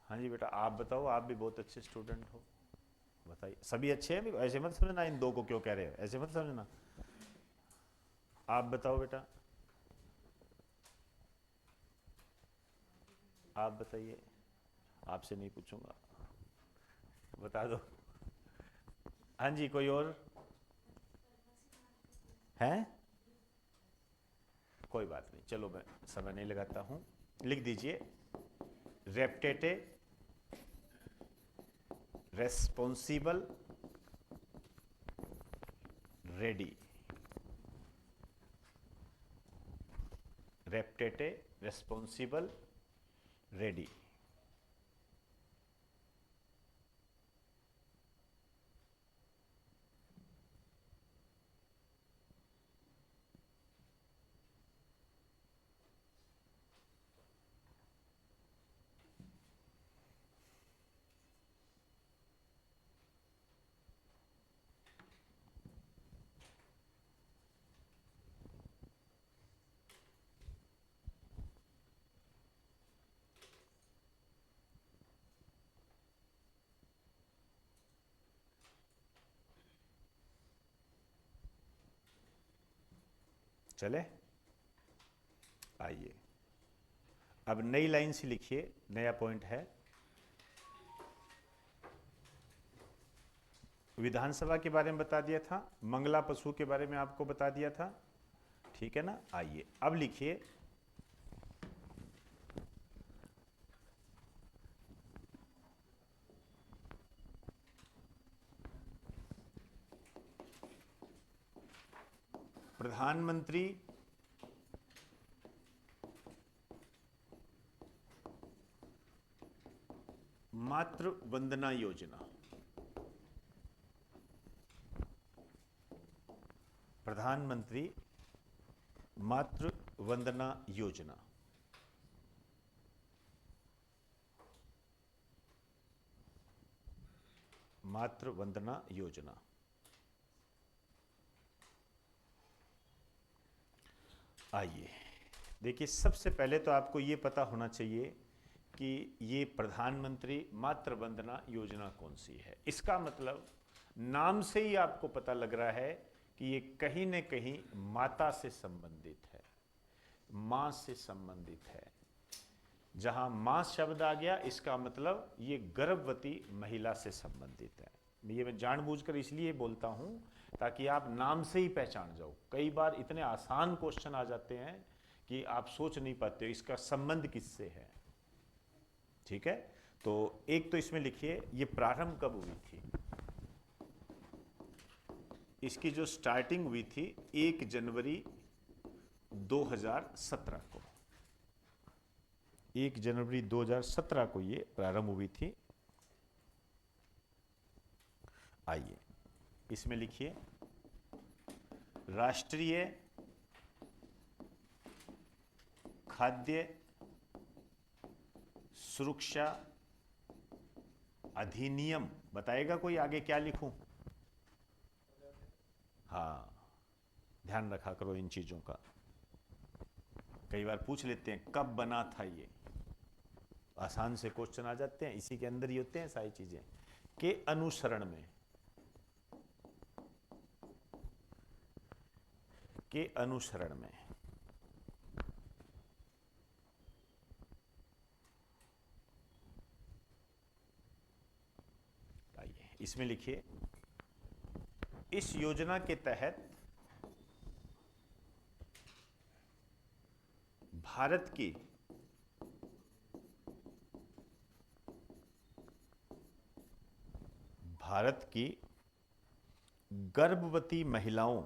हाँ जी बेटा, आप बताओ, आप भी बहुत अच्छे स्टूडेंट हो, बताइए। सभी अच्छे हैं, ऐसे मत समझना इन दो को क्यों कह रहे हो, ऐसे मत समझना। आप बताओ बेटा, आप बताइए, आपसे नहीं पूछूंगा, बता दो। हाँ जी, कोई और हैं? कोई बात नहीं, चलो मैं समय नहीं लगाता हूं। लिख दीजिए रेप्टेटे रेस्पॉन्सिबल रेडी। रेप्टेटे रेस्पॉन्सिबल रेडी। चले, आइए अब नई लाइन से लिखिए, नया पॉइंट है। विधानसभा के बारे में बता दिया था, मंगला पशु के बारे में आपको बता दिया था, ठीक है ना। आइए अब लिखिए प्रधानमंत्री मातृ वंदना योजना। प्रधानमंत्री मातृ वंदना योजना। मातृ वंदना योजना। आइए देखिए, सबसे पहले तो आपको ये पता होना चाहिए कि ये प्रधानमंत्री मातृ वंदना योजना कौन सी है। इसका मतलब नाम से ही आपको पता लग रहा है कि ये कहीं न कहीं माता से संबंधित है, माँ से संबंधित है। जहाँ माँ शब्द आ गया, इसका मतलब ये गर्भवती महिला से संबंधित है। ये मैं जानबूझकर इसलिए बोलता हूँ ताकि आप नाम से ही पहचान जाओ। कई बार इतने आसान क्वेश्चन आ जाते हैं कि आप सोच नहीं पाते हो इसका संबंध किससे है। ठीक है, तो एक तो इसमें लिखिए ये प्रारंभ कब हुई थी। इसकी जो स्टार्टिंग हुई थी 1 जनवरी 2017 को, 1 जनवरी 2017 को ये प्रारंभ हुई थी। आइए इसमें लिखिए राष्ट्रीय खाद्य सुरक्षा अधिनियम। बताएगा कोई आगे क्या लिखूं? हाँ, ध्यान रखा करो इन चीजों का। कई बार पूछ लेते हैं कब बना था ये, आसान से क्वेश्चन आ जाते हैं, इसी के अंदर ही होते हैं सारी चीजें। के अनुसरण में, के अनुसरण में। आइए इसमें लिखिए इस योजना के तहत भारत की गर्भवती महिलाओं,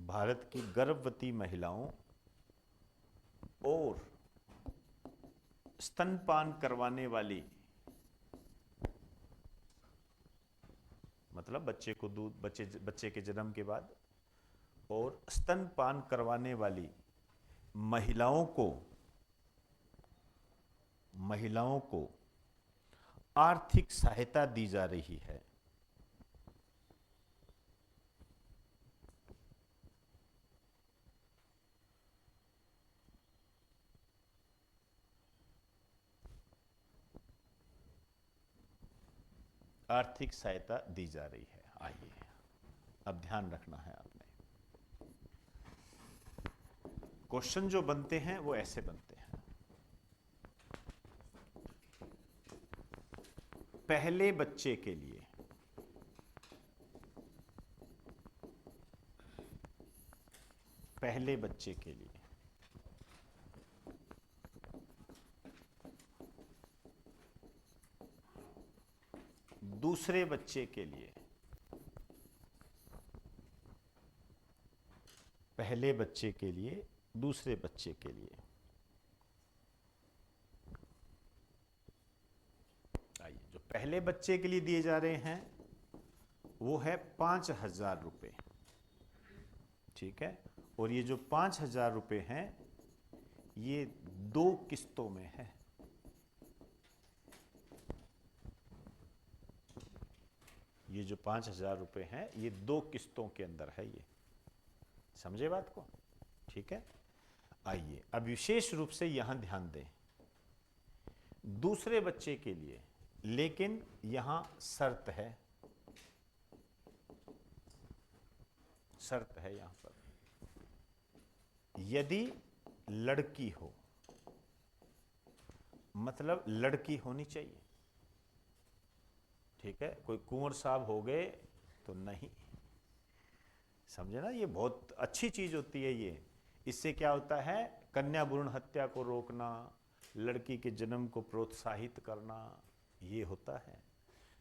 भारत की गर्भवती महिलाओं और स्तनपान करवाने वाली, मतलब बच्चे को दूध, बच्चे के जन्म के बाद, और स्तनपान करवाने वाली महिलाओं को आर्थिक सहायता दी जा रही है। आर्थिक सहायता दी जा रही है। आइए अब ध्यान रखना है आपने, क्वेश्चन जो बनते हैं वो ऐसे बनते हैं। पहले बच्चे के लिए, पहले बच्चे के लिए, दूसरे बच्चे के लिए, पहले बच्चे के लिए, दूसरे बच्चे के लिए। आइए जो पहले बच्चे के लिए दिए जा रहे हैं वो है 5,000 रुपये। ठीक है, और ये जो 5,000 रुपये हैं ये 2 किस्तों में है। ये जो 5,000 रुपये हैं ये 2 किस्तों के अंदर है। ये समझे बात को? ठीक है, आइए अब विशेष रूप से यहां ध्यान दें, दूसरे बच्चे के लिए, लेकिन यहां शर्त है, शर्त है यहां पर, यदि लड़की हो, मतलब लड़की होनी चाहिए। ठीक है, कोई कुंवर साहब हो गए तो नहीं, समझे ना, ये बहुत अच्छी चीज होती है ये। इससे क्या होता है, कन्या भ्रूण हत्या को रोकना, लड़की के जन्म को प्रोत्साहित करना, ये होता है।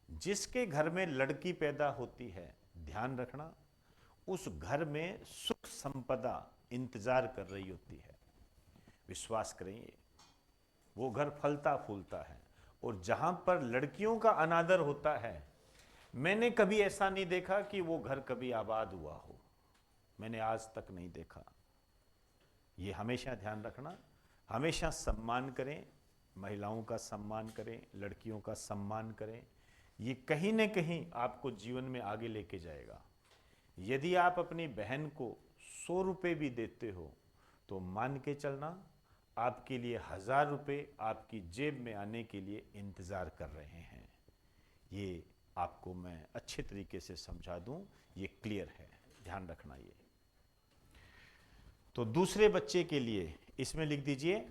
जिसके घर में लड़की पैदा होती है, ध्यान रखना, उस घर में सुख संपदा इंतजार कर रही होती है। विश्वास करेंगे, वो घर फलता फूलता है। और जहां पर लड़कियों का अनादर होता है, मैंने कभी ऐसा नहीं देखा कि वो घर कभी आबाद हुआ हो, मैंने आज तक नहीं देखा। ये हमेशा ध्यान रखना, हमेशा सम्मान करें, महिलाओं का सम्मान करें, लड़कियों का सम्मान करें। ये कहीं न कहीं आपको जीवन में आगे लेके जाएगा। यदि आप अपनी बहन को 100 रुपये भी देते हो तो मान के चलना आपके लिए 1000 रुपये आपकी जेब में आने के लिए इंतज़ार कर रहे हैं। ये आपको मैं अच्छे तरीके से समझा दूं, ये क्लियर है, ध्यान रखना ये। तो दूसरे बच्चे के लिए इसमें लिख दीजिए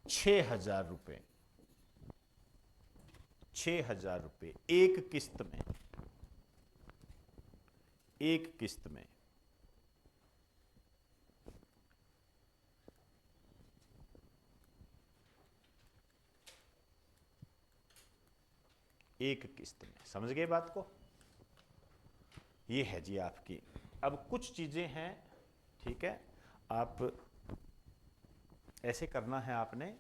6000 रुपये, 6000 रुपये एक किस्त में, एक किस्त में। एक किस्त में, समझ गए बात को? ये है जी आपकी। अब कुछ चीजें हैं, ठीक है, आप ऐसे करना है आपने।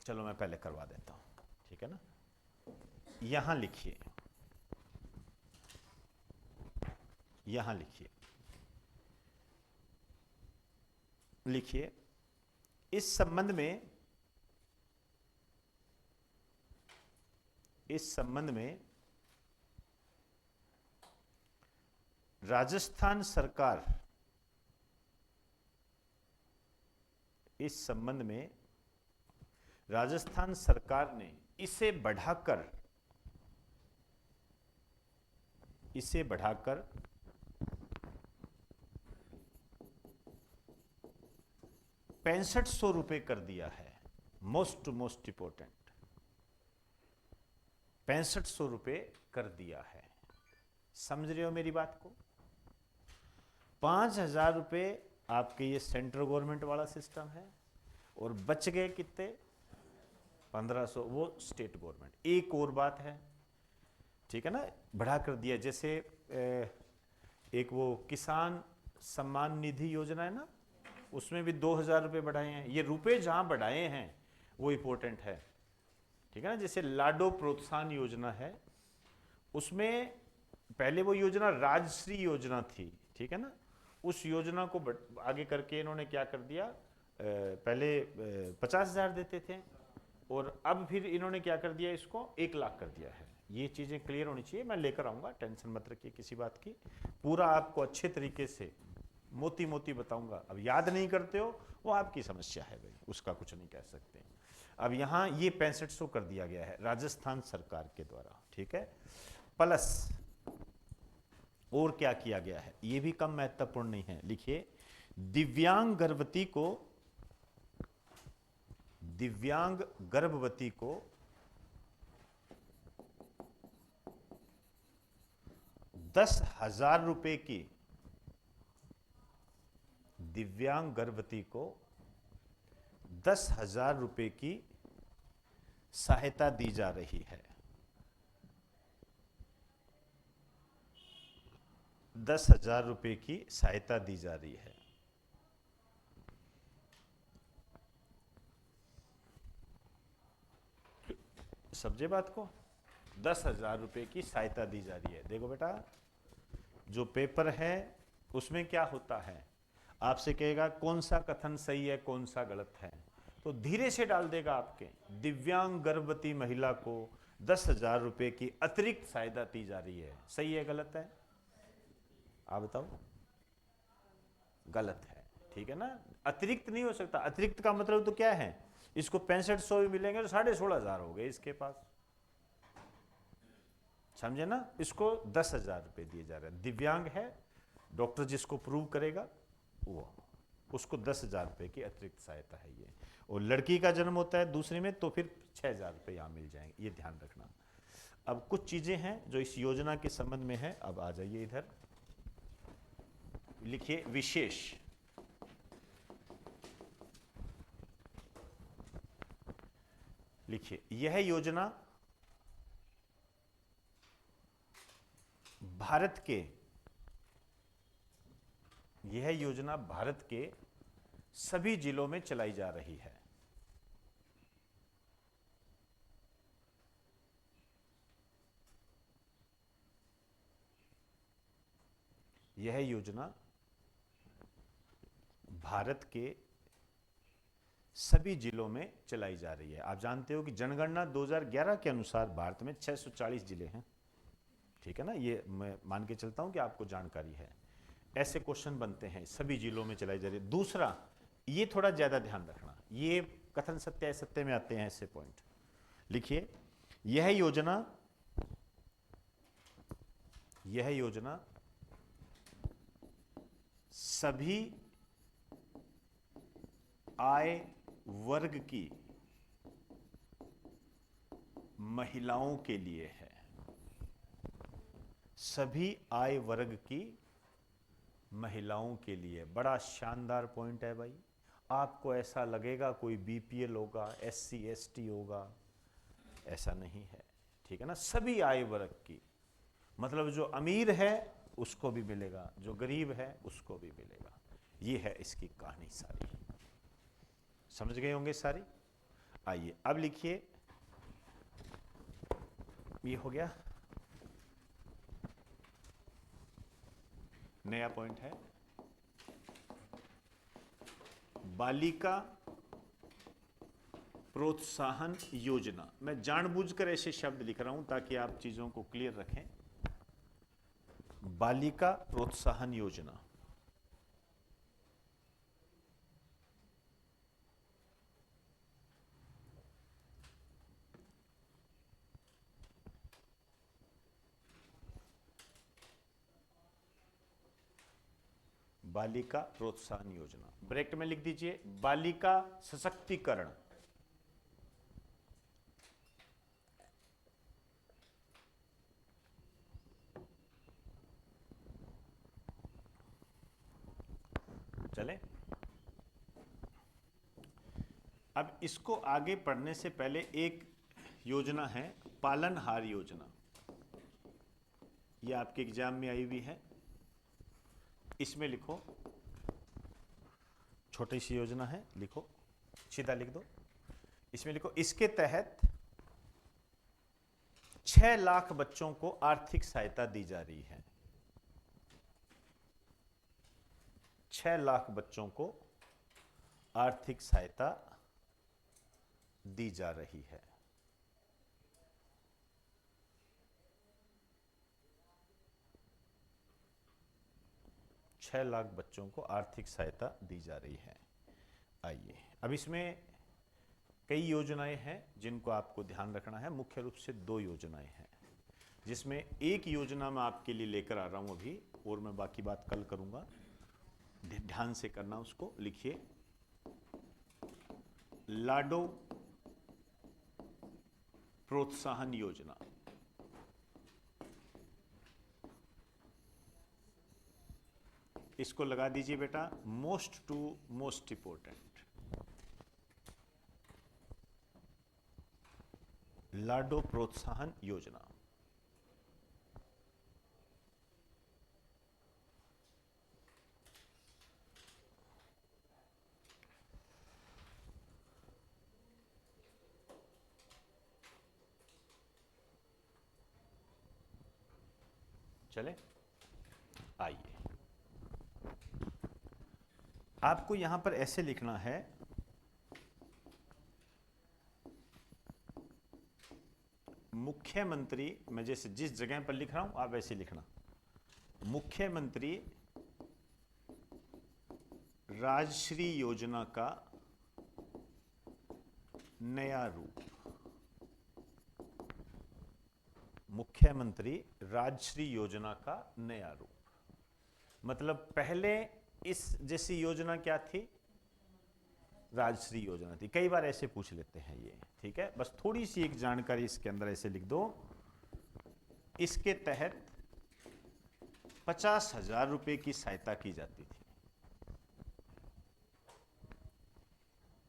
चलो मैं पहले करवा देता हूं, ठीक है ना। यहां लिखिए, यहां लिखिए, लिखिए इस संबंध में, इस संबंध में राजस्थान सरकार, इस संबंध में राजस्थान सरकार ने इसे बढ़ाकर, इसे बढ़ाकर 6500 रुपये कर दिया है। मोस्ट इंपॉर्टेंट, 6500 रुपये कर दिया है। समझ रहे हो मेरी बात को? 5000 रुपये आपके ये सेंट्रल गवर्नमेंट वाला सिस्टम है, और बच गए कितने? 1500 वो स्टेट गवर्नमेंट। एक और बात है, ठीक है ना, बढ़ा कर दिया। जैसे एक वो किसान सम्मान निधि योजना है ना, उसमें भी 2000 रुपये बढ़ाए हैं। ये रुपए जहां बढ़ाए हैं वो इंपॉर्टेंट है, ठीक है ना। जैसे लाडो प्रोत्साहन योजना है, उसमें पहले वो योजना राजश्री योजना थी, ठीक है ना। उस योजना को आगे करके इन्होंने क्या कर दिया, पहले 50,000 देते थे, और अब फिर इन्होंने क्या कर दिया, इसको 1 लाख कर दिया है। ये चीज़ें क्लियर होनी चाहिए, मैं लेकर आऊँगा, टेंशन मत रखिए किसी बात की। पूरा आपको अच्छे तरीके से मोती मोती बताऊंगा। अब याद नहीं करते हो वो आपकी समस्या है भाई, उसका कुछ नहीं कह सकते। अब यहाँ ये 6500 कर दिया गया है राजस्थान सरकार के द्वारा, ठीक है। प्लस और क्या किया गया है, ये भी कम महत्वपूर्ण नहीं है। लिखिए दिव्यांग गर्भवती को, दिव्यांग गर्भवती को 10,000 रुपए की, दिव्यांग गर्भवती को 10,000 रुपए की सहायता दी जा रही है। 10,000 रुपए की सहायता दी जा रही है। समझे बात को? 10,000 रुपए की सहायता दी जा रही है। देखो बेटा, जो पेपर है उसमें क्या होता है, आपसे कहेगा कौन सा कथन सही है कौन सा गलत है, तो धीरे से डाल देगा आपके। दिव्यांग गर्भवती महिला को 10,000 रुपए की अतिरिक्त सहायता दी जा रही है। सही है गलत है? आप बताओ। गलत है, ठीक है ना। अतिरिक्त नहीं हो सकता। अतिरिक्त का मतलब तो क्या है, इसको 6500 भी मिलेंगे तो 16,500 हो गए इसके पास, समझे ना। इसको 10,000 रुपए दिए जा रहे हैं। दिव्यांग है, डॉक्टर जिसको प्रूव करेगा वो, उसको 10,000 रुपए की अतिरिक्त सहायता है ये। और लड़की का जन्म होता है दूसरे में तो फिर 6,000 रुपये यहाँ मिल जाएंगे, ये ध्यान रखना। अब कुछ चीजें हैं जो इस योजना के संबंध में है। अब आ जाइए इधर, लिखिए विशेष। लिखिए यह योजना भारत के, यह योजना भारत के सभी जिलों में चलाई जा रही है। यह योजना भारत के सभी जिलों में चलाई जा रही है। आप जानते हो कि जनगणना 2011 के अनुसार भारत में 640 जिले हैं, ठीक है ना, ये मैं मान के चलता हूं कि आपको जानकारी है। ऐसे क्वेश्चन बनते हैं, सभी जिलों में चलाई जा रही है। दूसरा, ये थोड़ा ज्यादा ध्यान रखना, ये कथन सत्य असत्य में आते हैं ऐसे पॉइंट। लिखिए, यह योजना सभी आय वर्ग की महिलाओं के लिए है। सभी आय वर्ग की महिलाओं के लिए। बड़ा शानदार पॉइंट है भाई। आपको ऐसा लगेगा कोई बीपीएल होगा, एससी एसटी होगा, ऐसा नहीं है, ठीक है ना। सभी आय वर्ग की, मतलब जो अमीर है उसको भी मिलेगा, जो गरीब है उसको भी मिलेगा। ये है इसकी कहानी सारी। समझ गए होंगे सारी। आइए अब लिखिए, ये हो गया, नया पॉइंट है बालिका प्रोत्साहन योजना। मैं जानबूझकर ऐसे शब्द लिख रहा हूं ताकि आप चीजों को क्लियर रखें। बालिका प्रोत्साहन योजना, बालिका प्रोत्साहन योजना, ब्रैकेट में लिख दीजिए बालिका सशक्तिकरण। चले, अब इसको आगे पढ़ने से पहले एक योजना है पालनहार योजना। यह आपके एग्जाम में आई हुई है। इसमें लिखो, छोटी सी योजना है, लिखो, सीधा लिख दो। इसमें लिखो, इसके तहत 6 लाख बच्चों को आर्थिक सहायता दी जा रही है। 6 लाख बच्चों को आर्थिक सहायता दी जा रही है। छह लाख बच्चों को आर्थिक सहायता दी जा रही है। आइए, अब इसमें कई योजनाएं हैं जिनको आपको ध्यान रखना है। मुख्य रूप से 2 योजनाएं हैं, जिसमें एक योजना मैं आपके लिए लेकर आ रहा हूं अभी, और मैं बाकी बात कल करूंगा। ध्यान से करना उसको। लिखिए, लाडो प्रोत्साहन योजना। इसको लगा दीजिए बेटा, मोस्ट टू मोस्ट इंपोर्टेंट, लाडो प्रोत्साहन योजना। चले, आइए, आपको यहां पर ऐसे लिखना है, मुख्यमंत्री, मैं जैसे जिस जगह पर लिख रहा हूं आप वैसे लिखना, मुख्यमंत्री राजश्री योजना का नया रूप। मुख्यमंत्री राजश्री योजना का नया रूप, मतलब पहले इस जैसी योजना क्या थी, राजश्री योजना थी। कई बार ऐसे पूछ लेते हैं ये, ठीक है। बस थोड़ी सी एक जानकारी इसके अंदर ऐसे लिख दो, इसके तहत 50,000 रुपए की सहायता की जाती थी।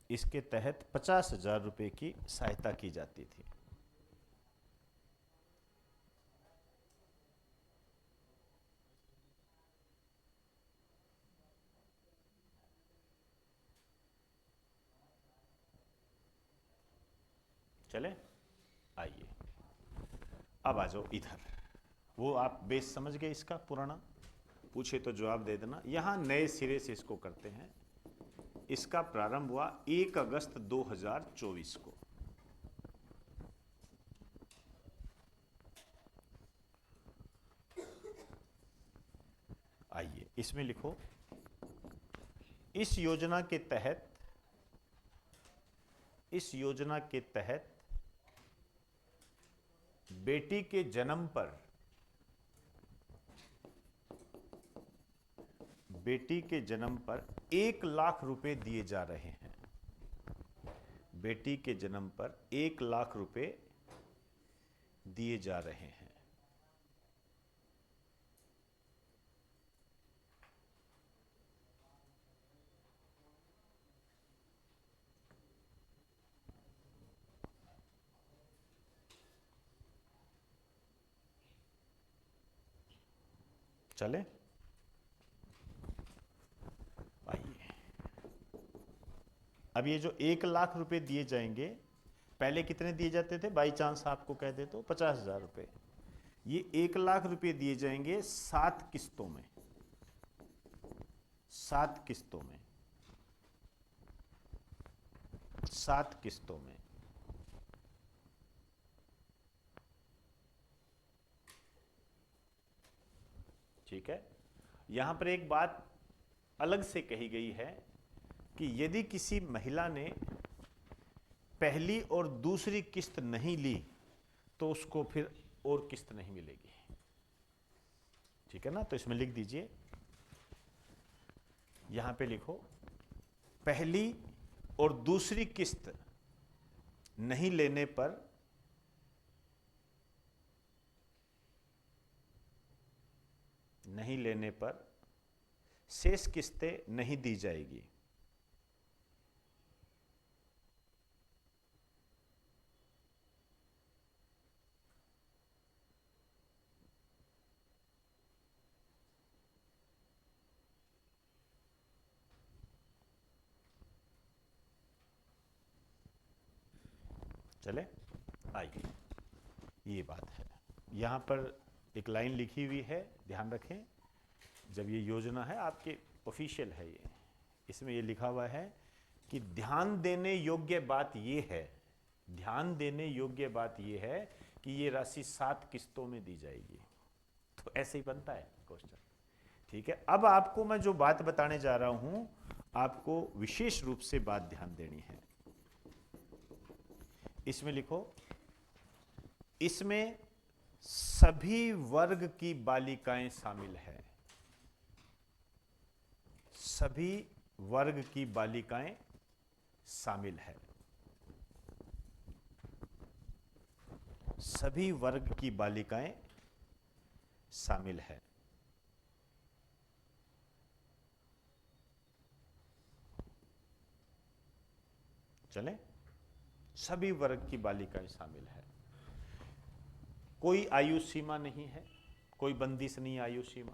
इसके तहत 50,000 रुपए की सहायता की जाती थी। चले, आइए, अब आ जाओ इधर। वो आप बेस समझ गए इसका पुराना, पूछे तो जवाब दे देना। यहां नए सिरे से इसको करते हैं। इसका प्रारंभ हुआ 1 अगस्त 2024 को। आइए इसमें लिखो, इस योजना के तहत बेटी के जन्म पर 1 लाख रुपए दिए जा रहे हैं। बेटी के जन्म पर 1 लाख रुपए दिए जा रहे हैं। चले, आइए अब ये जो 1 लाख रुपए दिए जाएंगे, पहले कितने दिए जाते थे, बाई चांस आपको कह दे तो 50,000 रुपए। ये 1 लाख रुपए दिए जाएंगे 7 किस्तों में, 7 किस्तों में, 7 किस्तों में। ठीक है, यहां पर एक बात अलग से कही गई है कि यदि किसी महिला ने पहली और दूसरी किस्त नहीं ली तो उसको फिर और किस्त नहीं मिलेगी। ठीक है ना, तो इसमें लिख दीजिए, यहां पे लिखो, पहली और दूसरी किस्त नहीं लेने पर शेष किस्तें नहीं दी जाएगी। चले, आइए, ये बात है। यहां पर एक लाइन लिखी हुई है, ध्यान रखें, जब ये योजना है आपके ऑफिशियल है, ये इसमें ये लिखा हुआ है कि ध्यान देने योग्य बात ये है, ध्यान देने योग्य बात ये है कि ये राशि 7 किस्तों में दी जाएगी। तो ऐसे ही बनता है क्वेश्चन। ठीक है, अब आपको मैं जो बात बताने जा रहा हूं, आपको विशेष रूप से बात ध्यान देनी है। इसमें लिखो, इसमें सभी वर्ग की बालिकाएं शामिल है, सभी वर्ग की बालिकाएं शामिल है, सभी वर्ग की बालिकाएं शामिल है। चलें, सभी वर्ग की बालिकाएं शामिल है, कोई आयु सीमा नहीं है, कोई बंदिश नहीं आयु सीमा।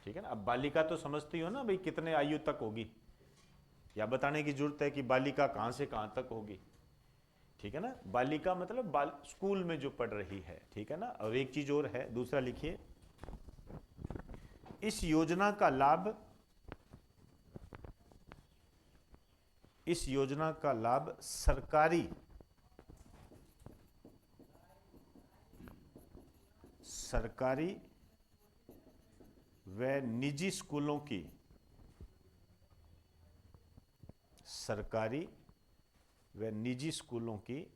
ठीक है ना, अब बालिका तो समझती हो ना भाई कितने आयु तक होगी, या बताने की जरूरत है कि बालिका कहां से कहां तक होगी। ठीक है ना, बालिका मतलब स्कूल में जो पढ़ रही है। ठीक है ना, और एक चीज और है, दूसरा लिखिए, इस योजना का लाभ सरकारी व निजी स्कूलों की, सरकारी व निजी स्कूलों की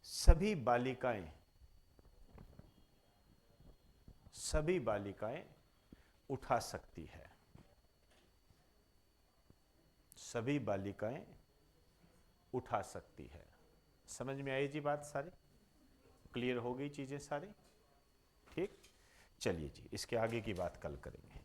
सभी बालिकाएं उठा सकती है, सभी बालिकाएं उठा सकती है। समझ में आई जी बात सारी? क्लियर हो गई चीजें सारी? ठीक, चलिए जी, इसके आगे की बात कल करेंगे।